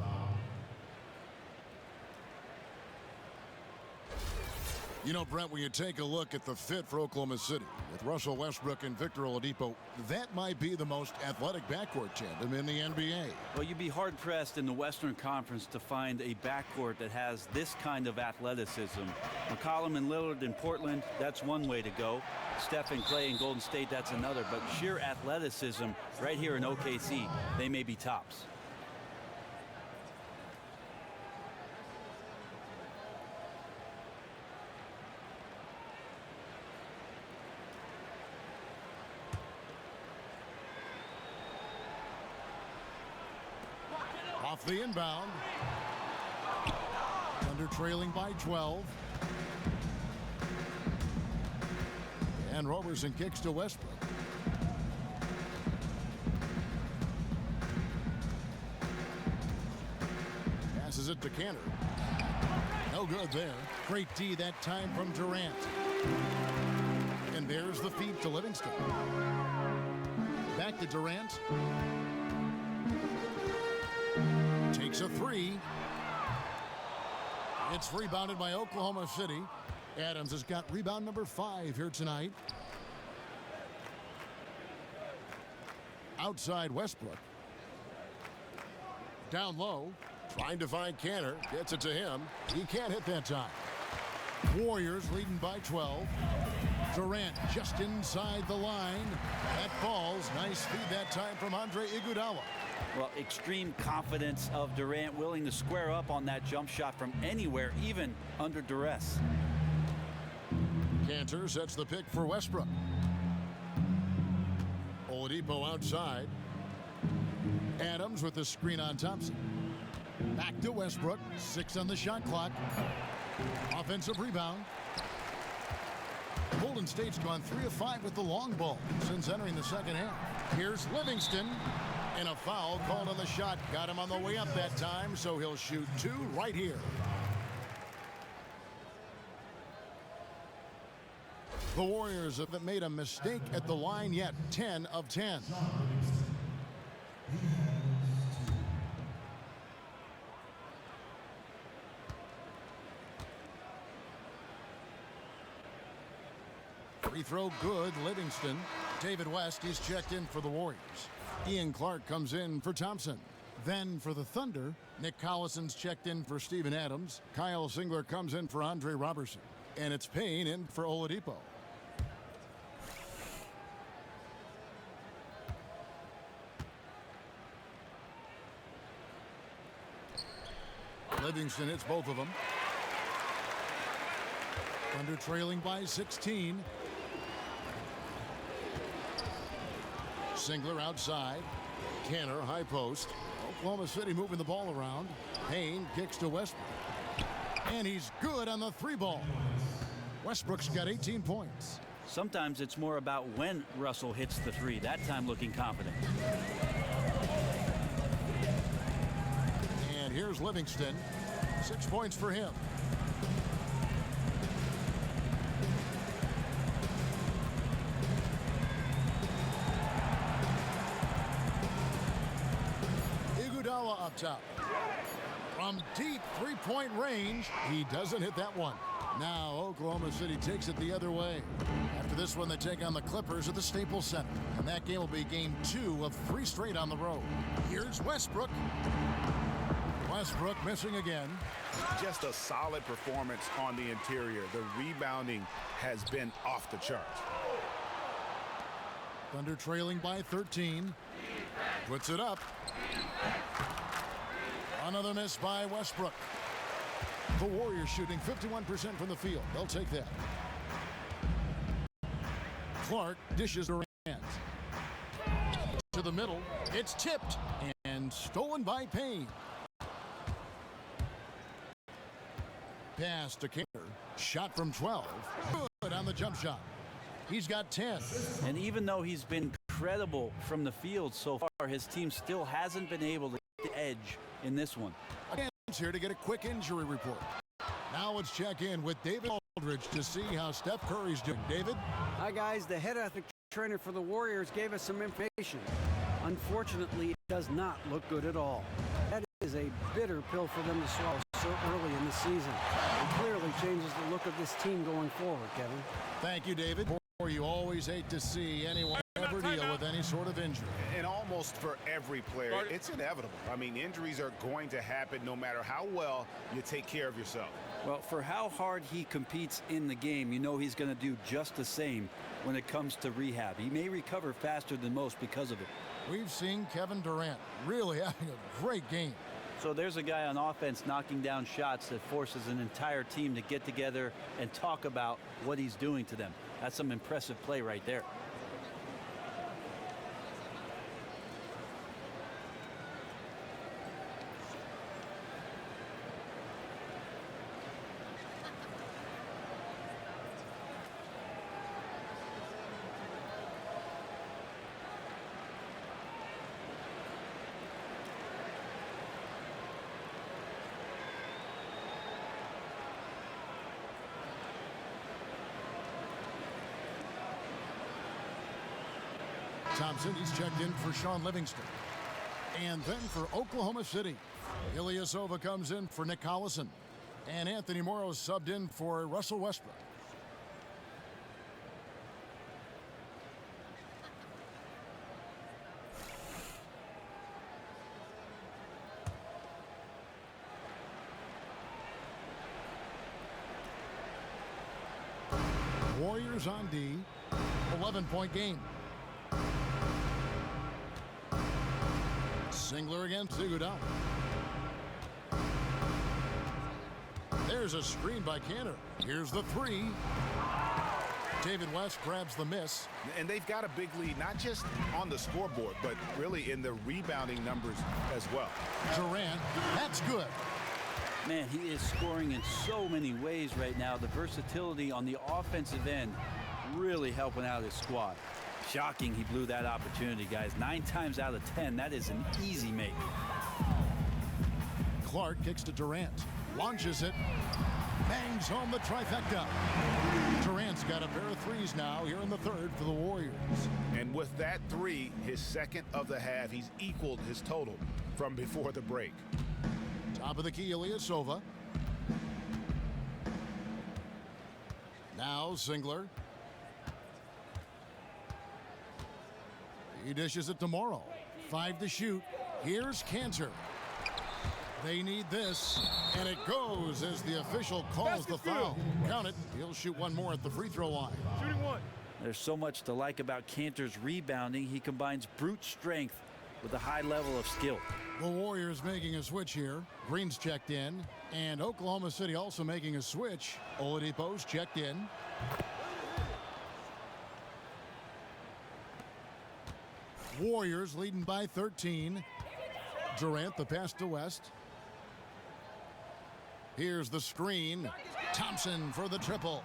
You know, Brent, when you take a look at the fit for Oklahoma City with Russell Westbrook and Victor Oladipo, that might be the most athletic backcourt tandem in the NBA. Well, you'd be hard-pressed in the Western Conference to find a backcourt that has this kind of athleticism. McCollum and Lillard in Portland, that's one way to go. Steph and Clay in Golden State, that's another. But sheer athleticism right here in OKC, they may be tops. Off the inbound. Thunder trailing by 12. And Robertson kicks to Westbrook. Passes it to Cantor. No good there. Great D that time from Durant. And there's the feed to Livingston. Back to Durant. Takes a 3. It's rebounded by Oklahoma City. Adams has got rebound number 5 here tonight. Outside Westbrook. Down low. Trying to find Cantor. Gets it to him. He can't hit that time. Warriors leading by 12. Durant just inside the line. That falls. Nice feed that time from Andre Iguodala. Well, extreme confidence of Durant, willing to square up on that jump shot from anywhere, even under duress. Cantor sets the pick for Westbrook. Oladipo outside. Adams with the screen on Thompson. Back to Westbrook. 6 on the shot clock. Offensive rebound. Golden State's gone 3 of 5 with the long ball since entering the second half. Here's Livingston. And a foul called on the shot. Got him on the way up that time, so he'll shoot 2 right here. The Warriors haven't made a mistake at the line yet. 10 of 10. Free throw good. Livingston. David West, he's checked in for the Warriors. Ian Clark comes in for Thompson. Then for the Thunder, Nick Collison's checked in for Steven Adams. Kyle Singler comes in for Andre Robertson. And it's Payne in for Oladipo. Livingston hits both of them. Thunder trailing by 16. Singler outside. Cantor high post. Oklahoma City moving the ball around. Payne kicks to Westbrook. And he's good on the 3-ball. Westbrook's got 18 points. Sometimes it's more about when Russell hits the 3. That time looking confident. And here's Livingston. 6 points for him. Up top. From deep 3-point range, he doesn't hit that one. Now Oklahoma City takes it the other way. After this one, they take on the Clippers at the Staples Center. And that game will be game 2 of 3 straight on the road. Here's Westbrook. Westbrook missing again. Just a solid performance on the interior. The rebounding has been off the charts. Thunder trailing by 13. Puts it up. Another miss by Westbrook. The Warriors shooting 51% from the field. They'll take that. Clark dishes Durant. To the middle. It's tipped and stolen by Payne. Pass to Cantor. Shot from 12. Good on the jump shot. He's got 10. And even though he's been incredible from the field so far, his team still hasn't been able to get the edge in this one. Again, here to get a quick injury report. Now let's check in with David Aldridge to see how Steph Curry's doing. David? Hi, guys. The head athletic trainer for the Warriors gave us some information. Unfortunately, it does not look good at all. That is a bitter pill for them to swallow so early in the season. It clearly changes the look of this team going forward, Kevin. Thank you, David. You always hate to see anyone ever deal with any sort of injury. And almost for every player, it's inevitable. I mean, injuries are going to happen no matter how well you take care of yourself. Well, for how hard he competes in the game, you know he's going to do just the same when it comes to rehab. He may recover faster than most because of it. We've seen Kevin Durant really having a great game. So there's a guy on offense knocking down shots that forces an entire team to get together and talk about what he's doing to them. That's some impressive play right there. Thompson, he's checked in for Sean Livingston. And then for Oklahoma City, Ilyasova comes in for Nick Collison. And Anthony Morrow subbed in for Russell Westbrook. Warriors on D, 11-point game. Singler against Iguodala. There's a screen by Cantor. Here's the three. David West grabs the miss. And they've got a big lead, not just on the scoreboard, but really in the rebounding numbers as well. Durant, that's good. Man, he is scoring in so many ways right now. The versatility on the offensive end really helping out his squad. Shocking he blew that opportunity, guys. 9 times out of 10, that is an easy make. Clark kicks to Durant. Launches it. Bangs home the trifecta. Durant's got a pair of threes now here in the third for the Warriors. And with that three, his second of the half, he's equaled his total from before the break. Top of the key, Ilyasova. Now Singler. He dishes it to Morrow. 5 to shoot. Here's Cantor. They need this, and it goes as the official calls the foul. Count it. He'll shoot one more at the free throw line. Shooting one. There's so much to like about Cantor's rebounding. He combines brute strength with a high level of skill. The Warriors making a switch here. Green's checked in, and Oklahoma City also making a switch. Oladipo's checked in. Warriors leading by 13. Durant the pass to West. Here's the screen. Thompson for the triple.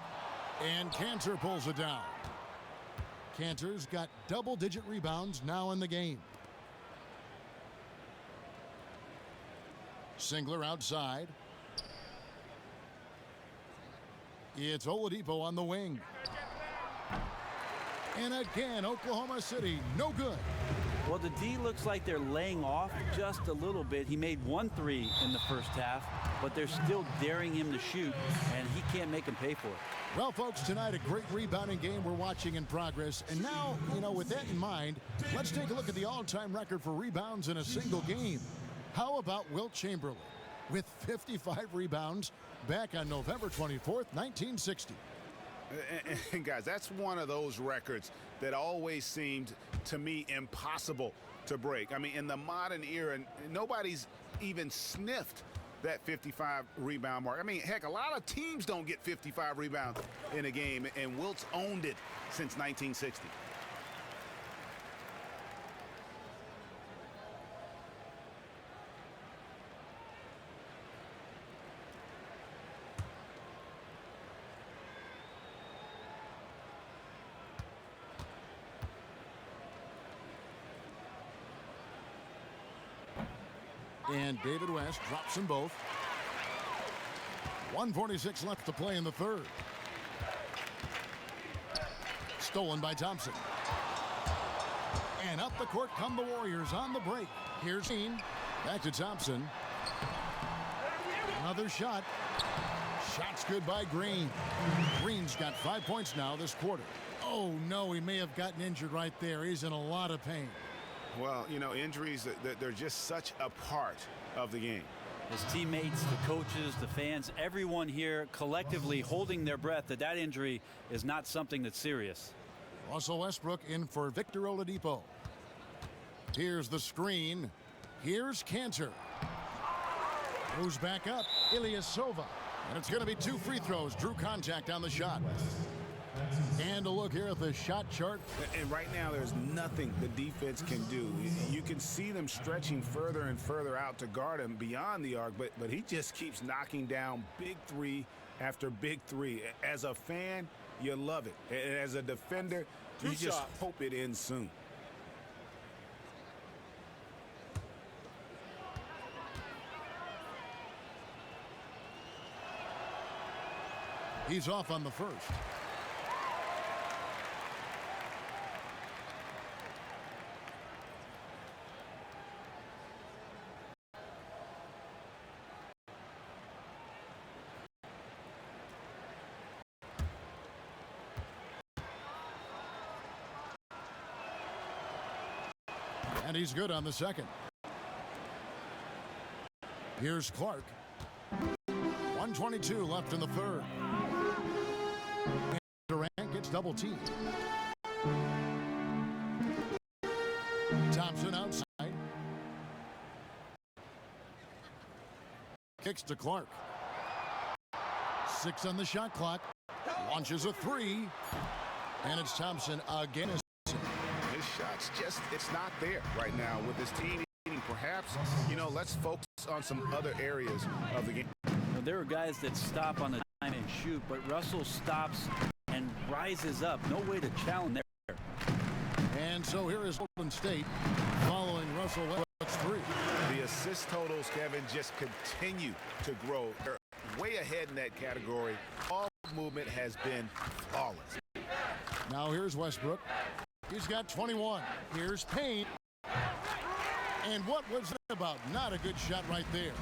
And Cantor pulls it down. Cantor's got double-digit rebounds now in the game. Singler outside. It's Oladipo on the wing. And again, Oklahoma City, no good. Well, the D looks like they're laying off just a little bit. He made 1 3 in the first half, but they're still daring him to shoot, and he can't make him pay for it. Well, folks, tonight a great rebounding game we're watching in progress. And now, with that in mind, let's take a look at the all-time record for rebounds in a single game. How about Wilt Chamberlain with 55 rebounds back on November 24th, 1960. And guys, that's one of those records that always seemed to me impossible to break. I mean, in the modern era, nobody's even sniffed that 55 rebound mark. I mean, heck, a lot of teams don't get 55 rebounds in a game, and Wilt's owned it since 1960. And David West drops them both. 1:46 left to play in the third. Stolen by Thompson. And up the court come the Warriors on the break. Here's Dean. Back to Thompson. Another shot. Shot's good by Green. Green's got 5 points now this quarter. Oh, no, he may have gotten injured right there. He's in a lot of pain. Well, injuries, they're just such a part of the game. His teammates, the coaches, the fans, everyone here collectively holding their breath that injury is not something that's serious. Russell Westbrook in for Victor Oladipo. Here's the screen. Here's Cantor. Goes back up. Ilyasova. And it's going to be 2 free throws. Drew contact on the shot. And a look here at the shot chart. And right now, there's nothing the defense can do. You can see them stretching further and further out to guard him beyond the arc, but he just keeps knocking down big three after big three. As a fan, you love it. And as a defender, you just hope it ends soon. He's off on the first. And he's good on the second. Here's Clark. 1:22 left in the third. And Durant gets double teamed. Thompson outside. kicks to Clark. 6 on the shot clock. Launches a 3. And it's Thompson again. His shot's just, it's not there right now with his team. Perhaps, let's focus on some other areas of the game. There are guys that stop on the time and shoot, but Russell stops and rises up. No way to challenge there. And so here is Golden State following Russell Westbrook's 3. The assist totals, Kevin, just continue to grow. They're way ahead in that category. All movement has been flawless. Now here's Westbrook. He's got 21. Here's Payne. And what was it about? Not a good shot right there.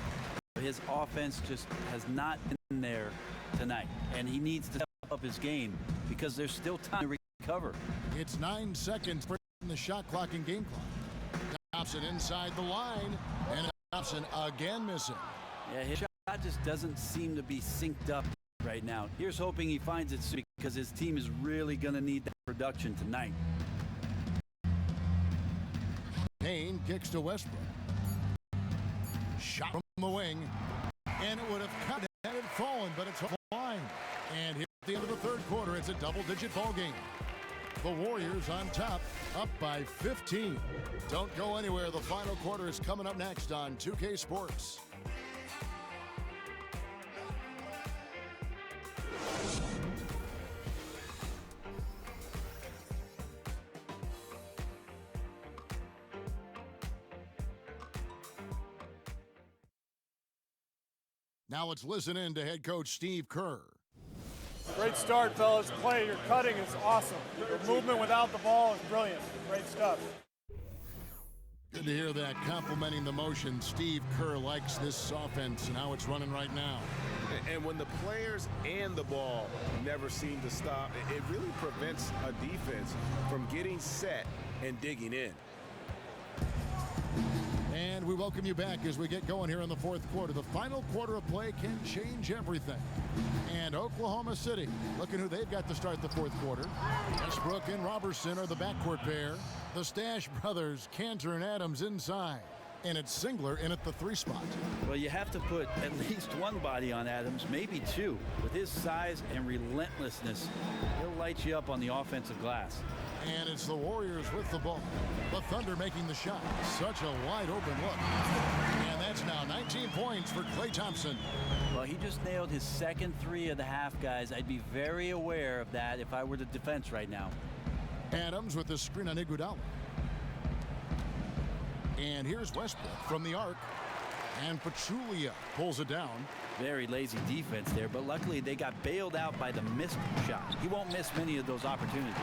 His offense just has not been there tonight, and he needs to step up his game because there's still time to recover. It's 9 seconds for the shot clock and game clock. Thompson inside the line, and Thompson again missing. Yeah, his shot just doesn't seem to be synced up right now. Here's hoping he finds it soon because his team is really going to need that production tonight. Payne kicks to Westbrook. Shot from the wing, and it would have cut had it fallen, but it's off the line. And here at the end of the third quarter, it's a double-digit ball game. The Warriors on top, up by 15. Don't go anywhere. The final quarter is coming up next on 2K Sports. Now let's listen in to head coach Steve Kerr. Great start, fellas. Clay, your cutting is awesome. The movement without the ball is brilliant. Great stuff. Good to hear that. Complimenting the motion. Steve Kerr likes this offense and how it's running right now. And when the players and the ball never seem to stop, it really prevents a defense from getting set and digging in. And we welcome you back as we get going here in the fourth quarter. The final quarter of play can change everything. And Oklahoma City, looking who they've got to start the fourth quarter. Westbrook and Robertson are the backcourt pair. The Stash brothers, Cantor and Adams inside. And it's Singler in at the 3 spot. Well, you have to put at least one body on Adams, maybe 2. With his size and relentlessness, he'll light you up on the offensive glass. And it's the Warriors with the ball. The Thunder making the shot. Such a wide open look. And that's now 19 points for Klay Thompson. Well, he just nailed his second 3 of the half, guys. I'd be very aware of that if I were the defense right now. Adams with the screen on Iguodala. And here's Westbrook from the arc. And Pachulia pulls it down. Very lazy defense there, but luckily they got bailed out by the missed shot. He won't miss many of those opportunities.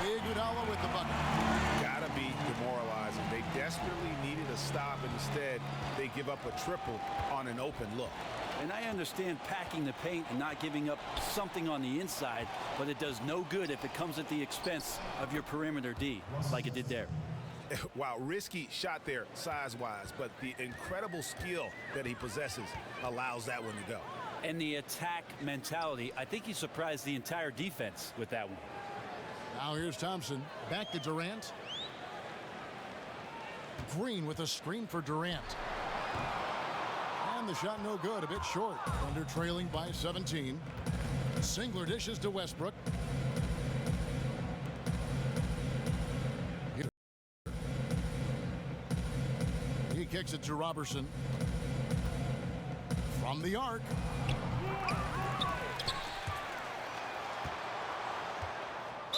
Iguodala with the bucket. Gotta be demoralizing. They desperately needed a stop, and instead they give up a triple on an open look. And I understand packing the paint and not giving up something on the inside, but it does no good if it comes at the expense of your perimeter D, like it did there. Wow, risky shot there size-wise, but the incredible skill that he possesses allows that one to go. And the attack mentality, I think he surprised the entire defense with that one. Now here's Thompson. Back to Durant. Green with a screen for Durant. And the shot no good, a bit short. Thunder trailing by 17. Singler dishes to Westbrook. He kicks it to Robertson. From the arc.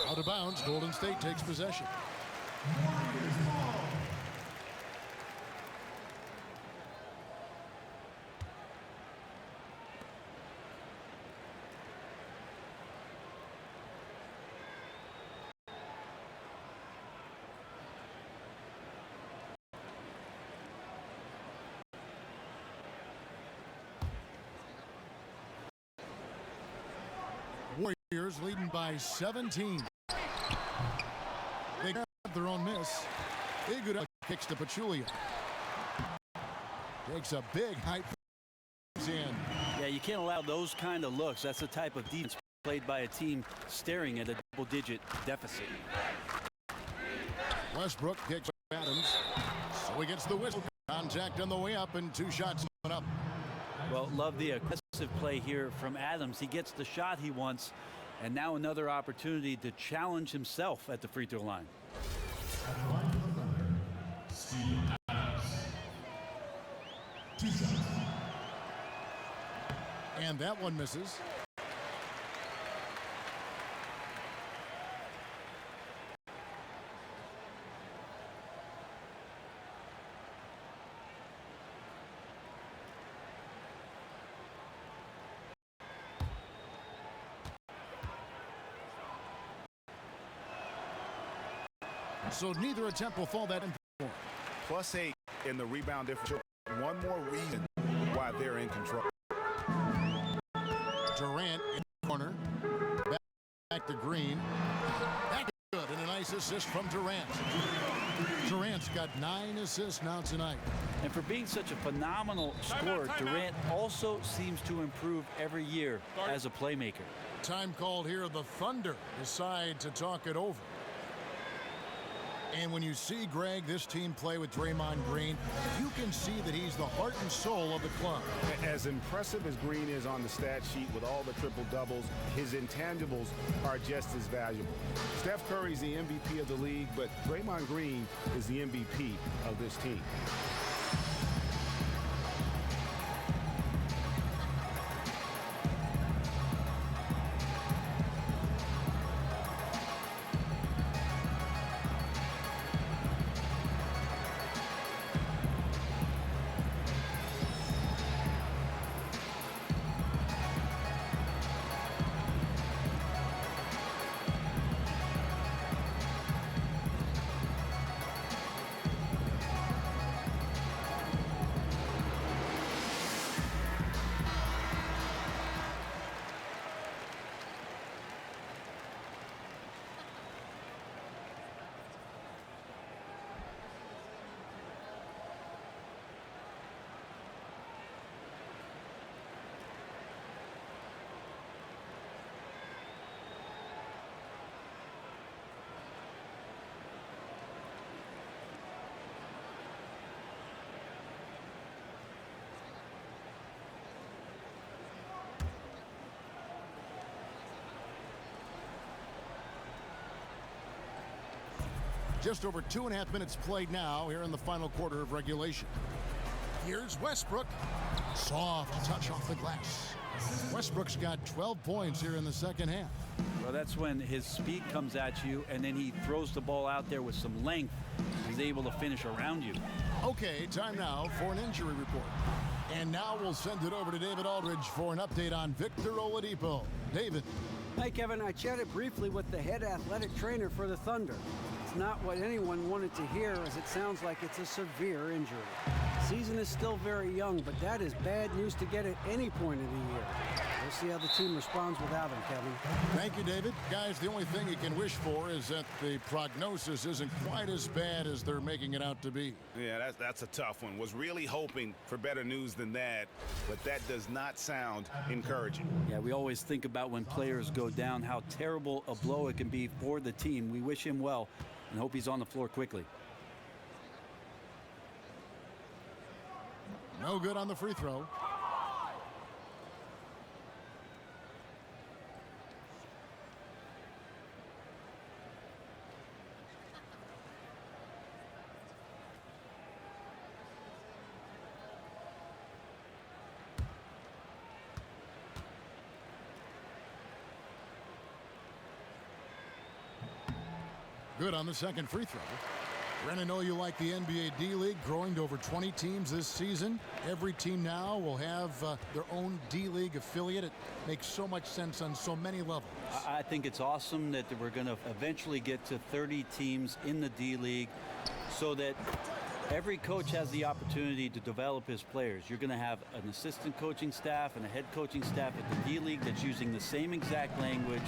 Out of bounds, Golden State takes possession. Warriors leading by 17. They grab their own miss. Iguodala kicks to Pachulia. Takes a big height in. Yeah, you can't allow those kind of looks. That's the type of defense played by a team staring at a double-digit deficit. Westbrook kicks Adams. So he gets the whistle. Contact on the way up and 2 shots up. Well, love the aggressive play here from Adams. He gets the shot he wants, and now another opportunity to challenge himself at the free throw line. And that one misses. So neither attempt will fall that in. +8 in the rebound differential. One more reason why they're in control. Durant in the corner. Back to Green. That's good, and a nice assist from Durant. Durant's got 9 assists now tonight. And for being such a phenomenal scorer, Durant also seems to improve every year as a playmaker. Time called here. The Thunder decide to talk it over. And when you see, Greg, this team play with Draymond Green, you can see that he's the heart and soul of the club. As impressive as Green is on the stat sheet with all the triple doubles, his intangibles are just as valuable. Steph Curry's the MVP of the league, but Draymond Green is the MVP of this team. Just over 2.5 minutes played now here in the final quarter of regulation. Here's Westbrook. Soft touch off the glass. Westbrook's got 12 points here in the second half. Well, that's when his speed comes at you, and then he throws the ball out there with some length. He's able to finish around you. Okay, time now for an injury report. And now we'll send it over to David Aldridge for an update on Victor Oladipo. David. Hi, Kevin. I chatted briefly with the head athletic trainer for the Thunder. It's not what anyone wanted to hear, as it sounds like it's a severe injury. Season is still very young, but that is bad news to get at any point of the year. We'll see how the team responds without him, Kevin. Thank you, David. Guys, the only thing you can wish for is that the prognosis isn't quite as bad as they're making it out to be. Yeah, that's a tough one. Was really hoping for better news than that, but that does not sound encouraging. Yeah, we always think about when players go down, how terrible a blow it can be for the team. We wish him well and hope he's on the floor quickly. No good on the free throw. Good on the second free throw. Ren, I know you like the NBA D-League growing to over 20 teams this season. Every team now will have their own D-League affiliate. It makes so much sense on so many levels. I think it's awesome that we're going to eventually get to 30 teams in the D-League so that every coach has the opportunity to develop his players. You're going to have an assistant coaching staff and a head coaching staff at the D-League that's using the same exact language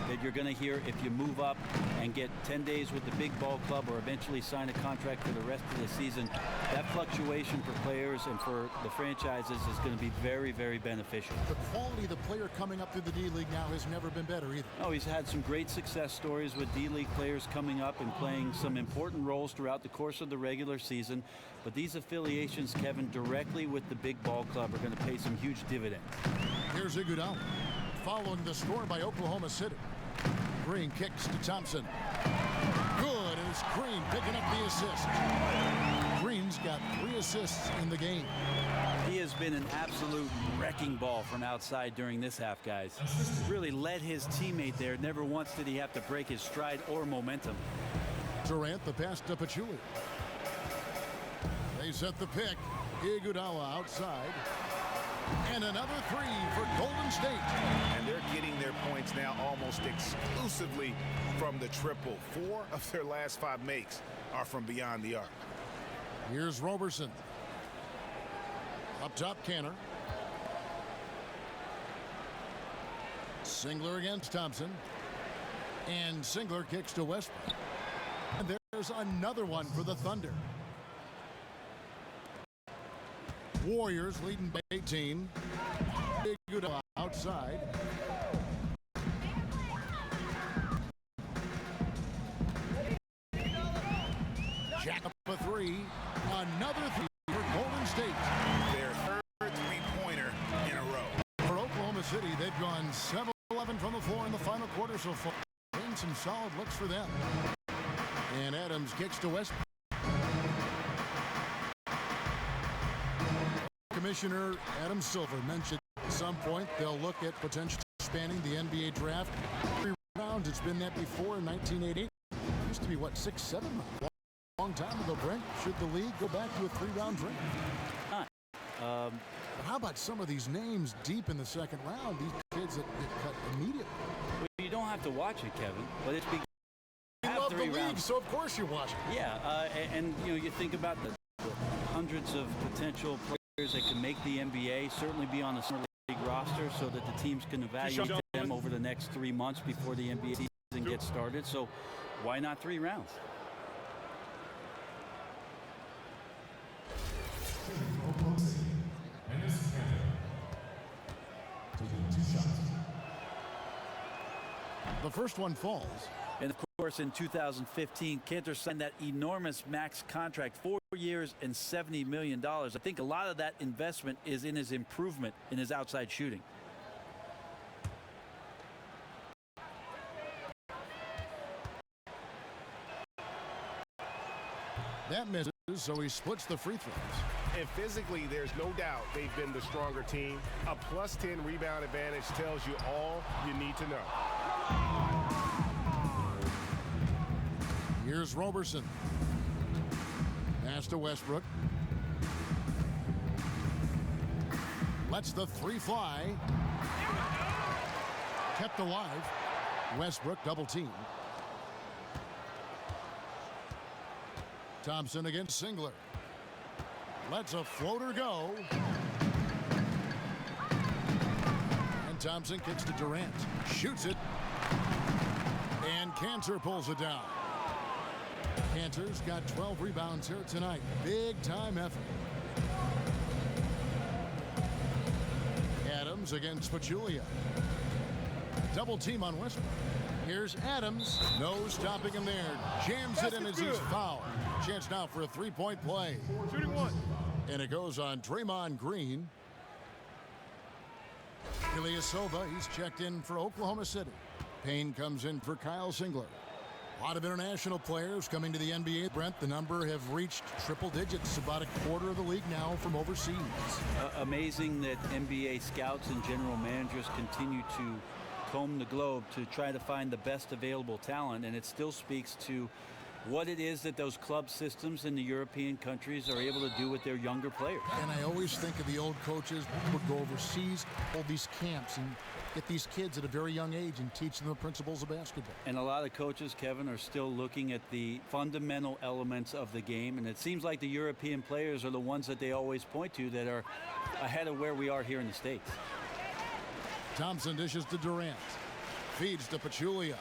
that you're going to hear if you move up and get 10 days with the big ball club or eventually sign a contract for the rest of the season. That fluctuation for players and for the franchises is going to be very, very beneficial. The quality of the player coming up through the D-League now has never been better either. Oh, he's had some great success stories with D-League players coming up and playing some important roles throughout the course of the regular season. season. But these affiliations, Kevin, directly with the big ball club are going to pay some huge dividends. Here's Iguodala, following the score by Oklahoma City. Green kicks to Thompson. Good, and it's Green picking up the assist. Green's got 3 assists in the game. He has been an absolute wrecking ball from outside during this half, guys. Really led his teammate there. Never once did he have to break his stride or momentum. Durant, the pass to Pachulia. They set the pick. Iguodala outside. And another 3 for Golden State. And they're getting their points now almost exclusively from the triple. 4 of their last 5 makes are from beyond the arc. Here's Roberson. Up top, Canner. Singler against Thompson. And Singler kicks to Westbrook. And there's another one for the Thunder. Warriors leading by 18. Iguodala outside. Jack up a 3. Another 3 for Golden State. Their third three-pointer in a row. For Oklahoma City, they've gone 7-11 from the floor in the final quarter so far. Been some solid looks for them. And Adams kicks to Westbrook. Commissioner Adam Silver mentioned at some point they'll look at potentially expanding the NBA draft. 3 rounds, it's been that before in 1988. It used to be, what, 6-7 rounds? Long time ago, Brent. Should the league go back to a 3-round draft? But how about some of these names deep in the second round? These kids that get cut immediately. Well, you don't have to watch it, Kevin, but it's because You love the 3 league, rounds. so of course you watch it. Yeah, and you know, you think about the hundreds of potential players that can make the NBA, certainly be on the summer league roster, so that the teams can evaluate them over the next 3 months before the NBA season gets started. So why not 3 rounds? The first one falls. And of course, in 2015, Kanter signed that enormous max contract, 4 years and $70 million. I think a lot of that investment is in his improvement in his outside shooting. That misses, so he splits the free throws. And physically, there's no doubt they've been the stronger team. A +10 rebound advantage tells you all you need to know. Here's Roberson. Pass to Westbrook. Lets the 3 fly. Kept alive. Westbrook double team. Thompson against Singler. Lets a floater go. And Thompson kicks to Durant. Shoots it. And Kanter pulls it down. Kanter's got 12 rebounds here tonight. Big time effort. Adams against Pachulia. Double team on Westbrook. Here's Adams. No stopping him there. Jams it in as he's fouled. Chance now for a 3-point play. Shooting 1. And it goes on Draymond Green. Ilyasova, he's checked in for Oklahoma City. Payne comes in for Kyle Singler. A lot of international players coming to the NBA. Brent, the number have reached triple digits, about a quarter of the league now from overseas. Amazing that NBA scouts and general managers continue to comb the globe to try to find the best available talent, and it still speaks to what it is that those club systems in the European countries are able to do with their younger players. And I always think of the old coaches who would go overseas, hold these camps, and get these kids at a very young age and teach them the principles of basketball. And a lot of coaches, Kevin, are still looking at the fundamental elements of the game, and it seems like the European players are the ones that they always point to that are ahead of where we are here in the States. Thompson dishes to Durant. Feeds to Pachulia.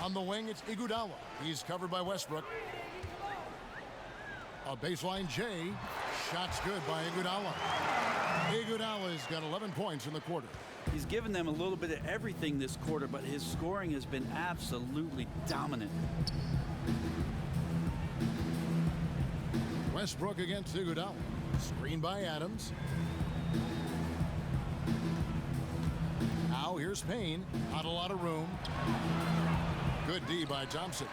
On the wing, it's Iguodala. He's covered by Westbrook. A baseline J. Shots good by Iguodala. Iguodala's got 11 points in the quarter. He's given them a little bit of everything this quarter, but his scoring has been absolutely dominant. Westbrook against Iguodala. Screen by Adams. Now here's Payne. Not a lot of room. Good D by Thompson.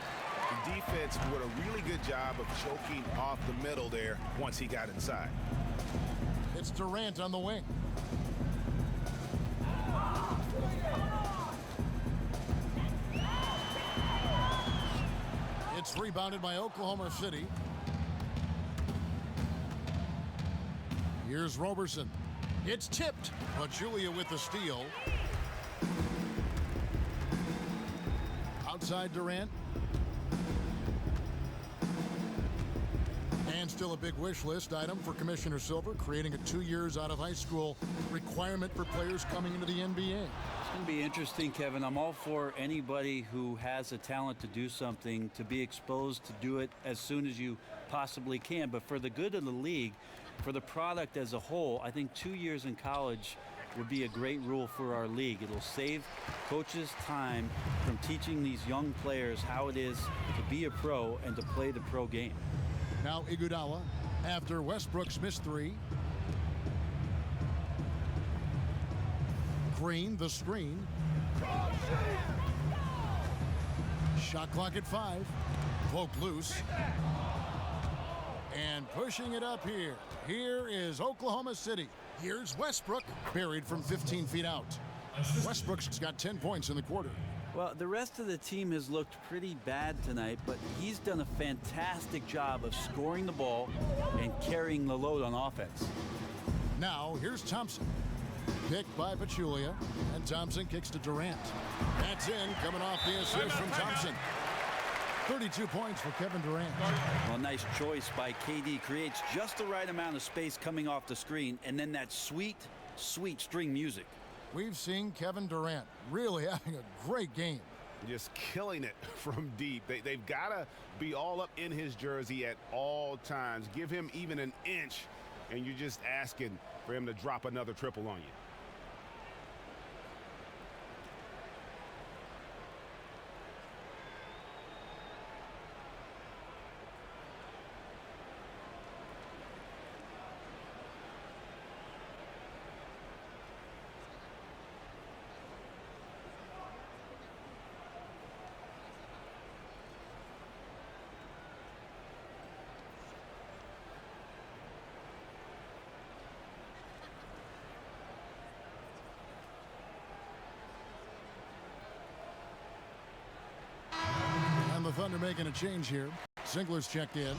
The defense did a really good job of choking off the middle there once he got inside. It's Durant on the wing. It's rebounded by Oklahoma City. Here's Roberson. It's tipped, but Julia with the steal. Outside Durant. And still a big wish list item for Commissioner Silver, creating a 2 years out of high school requirement for players coming into the NBA. It's going to be interesting, Kevin. I'm all for anybody who has a talent to do something to be exposed to do it as soon as you possibly can. But for the good of the league, for the product as a whole, I think 2 years in college would be a great rule for our league. It'll save coaches time from teaching these young players how it is to be a pro and to play the pro game. Now Iguodala after Westbrook's missed three. Green, the screen. Shot clock at 5. Poke loose. And pushing it up here. Here is Oklahoma City. Here's Westbrook, buried from 15 feet out. Westbrook's got 10 points in the quarter. Well, the rest of the team has looked pretty bad tonight, but he's done a fantastic job of scoring the ball and carrying the load on offense. Now, here's Thompson. Picked by Pachulia, and Thompson kicks to Durant. That's in, coming off the assist from Thompson. 32 points for Kevin Durant. Well, nice choice by KD. Creates just the right amount of space coming off the screen, and then that sweet, sweet string music. We've seen Kevin Durant really having a great game. Just killing it from deep. They've got to be all up in his jersey at all times. Give him even an inch, and you're just asking for him to drop another triple on you. And the Thunder making a change here. Singler's checked in.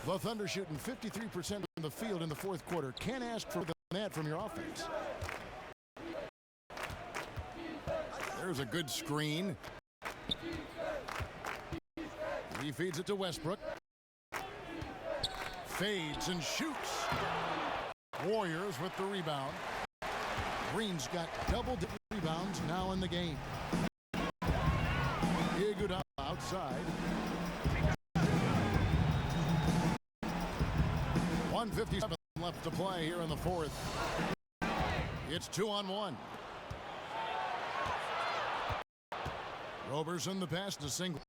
The Thunder shooting 53% from the field in the fourth quarter. Can't ask for that from your offense. There's a good screen. He feeds it to Westbrook. Fades and shoots. Warriors with the rebound. Green's got double-digit rebounds now in the game. Iguodala outside. 1:57 left to play here in the fourth. It's 2-on-1. Roberson the pass to Single.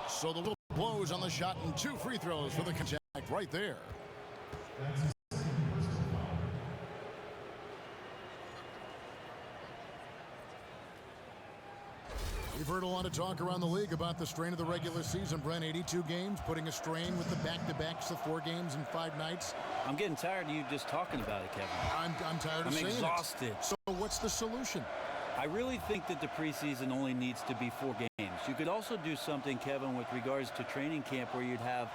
So the little blows on the shot and 2 free throws for the contact right there. We've heard a lot of talk around the league about the strain of the regular season. Brent, 82 games, putting a strain with the back-to-backs of 4 games in 5 nights. I'm getting tired of you just talking about it, Kevin. I'm tired of saying it. I'm exhausted. So what's the solution? I really think that the preseason only needs to be 4 games. You could also do something, Kevin, with regards to training camp where you'd have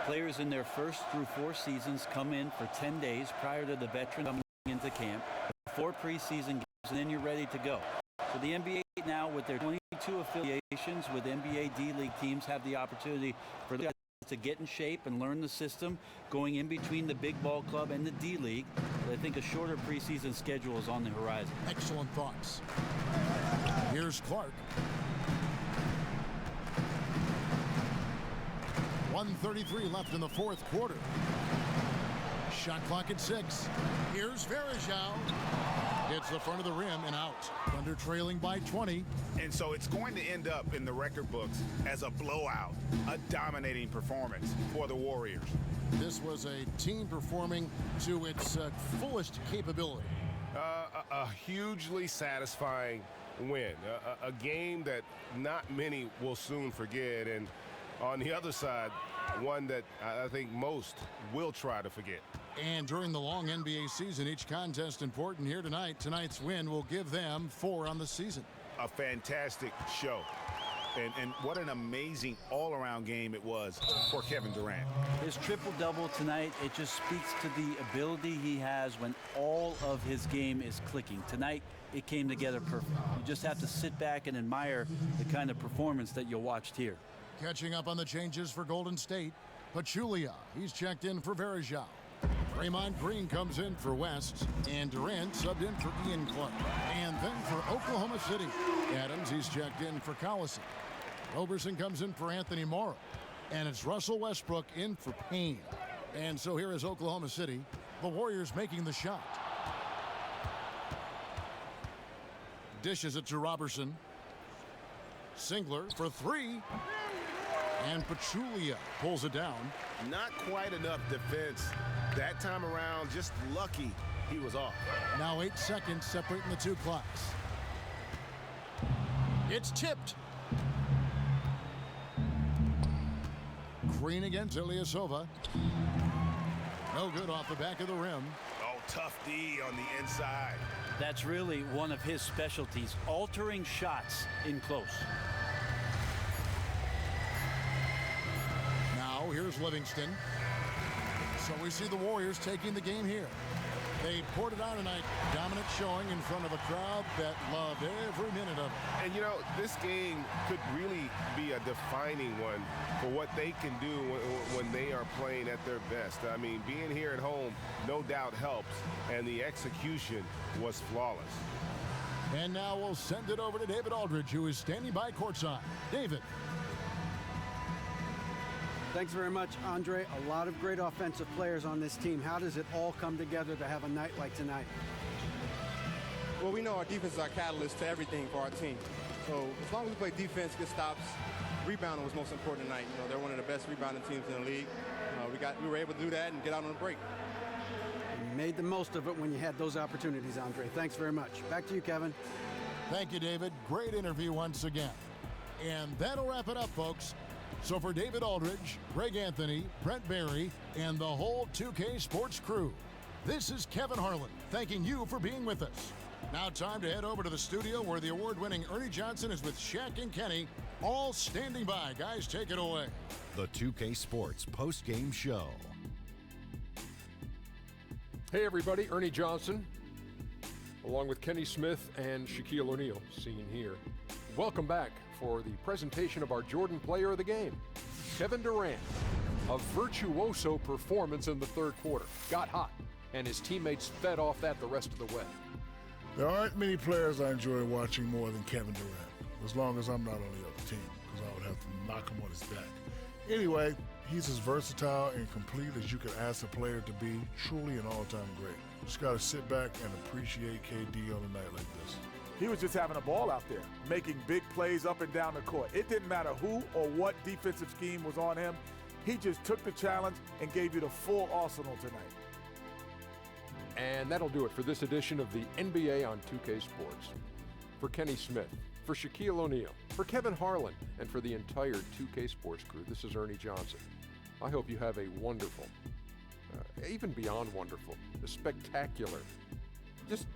players in their first through 4 seasons come in for 10 days prior to the veteran coming into camp, 4 preseason games, and then you're ready to go. So the NBA now, with their 22 affiliations with NBA D-League teams, have the opportunity for the guys to get in shape and learn the system going in between the big ball club and the D-League. I think a shorter preseason schedule is on the horizon. Excellent thoughts. Here's Clark. 1:33 left in the fourth quarter. Shot clock at 6. Here's Verajao. Hits the front of the rim and out. Thunder trailing by 20. And so it's going to end up in the record books as a blowout, a dominating performance for the Warriors. This was a team performing to its fullest capability. A hugely satisfying win, a game that not many will soon forget, and on the other side, one that I think most will try to forget. And during the long NBA season, each contest important here tonight. Tonight's win will give them 4 on the season. A fantastic show. And what an amazing all-around game it was for Kevin Durant. His triple-double tonight, it just speaks to the ability he has when all of his game is clicking. Tonight, it came together perfect. You just have to sit back and admire the kind of performance that you watched here. Catching up on the changes for Golden State, Pachulia, he's checked in for Verajao. Draymond Green comes in for West, and Durant subbed in for Ian Clark. And then for Oklahoma City, Adams, he's checked in for Collison. Roberson comes in for Anthony Morrow, and it's Russell Westbrook in for Payne. And so here is Oklahoma City, the Warriors making the shot. Dishes it to Robertson. Singler for 3. And Pachulia pulls it down. Not quite enough defense that time around, just lucky he was off. Now 8 seconds separating the two clocks. It's tipped. Green against Ilyasova. No good off the back of the rim. Oh, tough D on the inside. That's really one of his specialties, altering shots in close. Now here's Livingston. So we see the Warriors taking the game here. They poured it on tonight. Dominant showing in front of a crowd that loved every minute of it. And you know, this game could really be a defining one for what they can do when they are playing at their best. I mean, being here at home no doubt helps, and the execution was flawless. And now we'll send it over to David Aldridge, who is standing by courtside. David. Thanks very much, Andre. A lot of great offensive players on this team. How does it all come together to have a night like tonight? Well, we know our defense is our catalyst to everything for our team. So as long as we play defense, get stops, rebounding was most important tonight. You know, they're one of the best rebounding teams in the league. We were able to do that and get out on a break. You made the most of it when you had those opportunities, Andre. Thanks very much. Back to you, Kevin. Thank you, David. Great interview once again. And that'll wrap it up, folks. So for David Aldridge, Greg Anthony, Brent Barry, and the whole 2K Sports crew, this is Kevin Harlan thanking you for being with us. Now time to head over to the studio where the award-winning Ernie Johnson is with Shaq and Kenny, all standing by. Guys, take it away. The 2K Sports post-game show. Hey everybody, Ernie Johnson, along with Kenny Smith and Shaquille O'Neal, seen here. Welcome back for the presentation of our Jordan Player of the Game, Kevin Durant. A virtuoso performance in the third quarter. Got hot, and his teammates fed off that the rest of the way. There aren't many players I enjoy watching more than Kevin Durant, as long as I'm not on the other team, because I would have to knock him on his back. Anyway, he's as versatile and complete as you could ask a player to be. Truly an all-time great. Just got to sit back and appreciate KD on a night like this. He was just having a ball out there, making big plays up and down the court. It didn't matter who or what defensive scheme was on him. He just took the challenge and gave you the full arsenal tonight. And that'll do it for this edition of the NBA on 2K Sports. For Kenny Smith, for Shaquille O'Neal, for Kevin Harlan, and for the entire 2K Sports crew, this is Ernie Johnson. I hope you have a wonderful, even beyond wonderful, a spectacular, just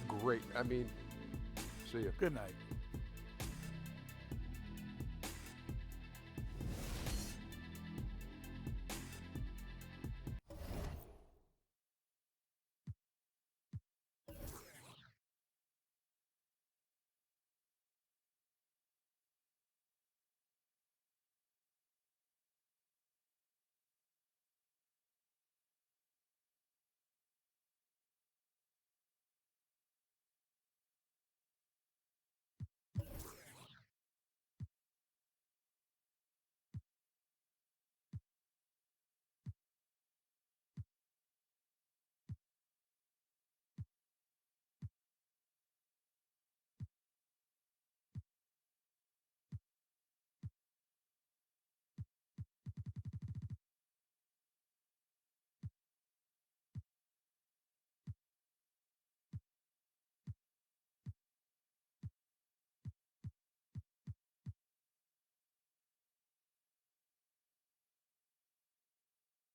great. I mean, see ya. Good night.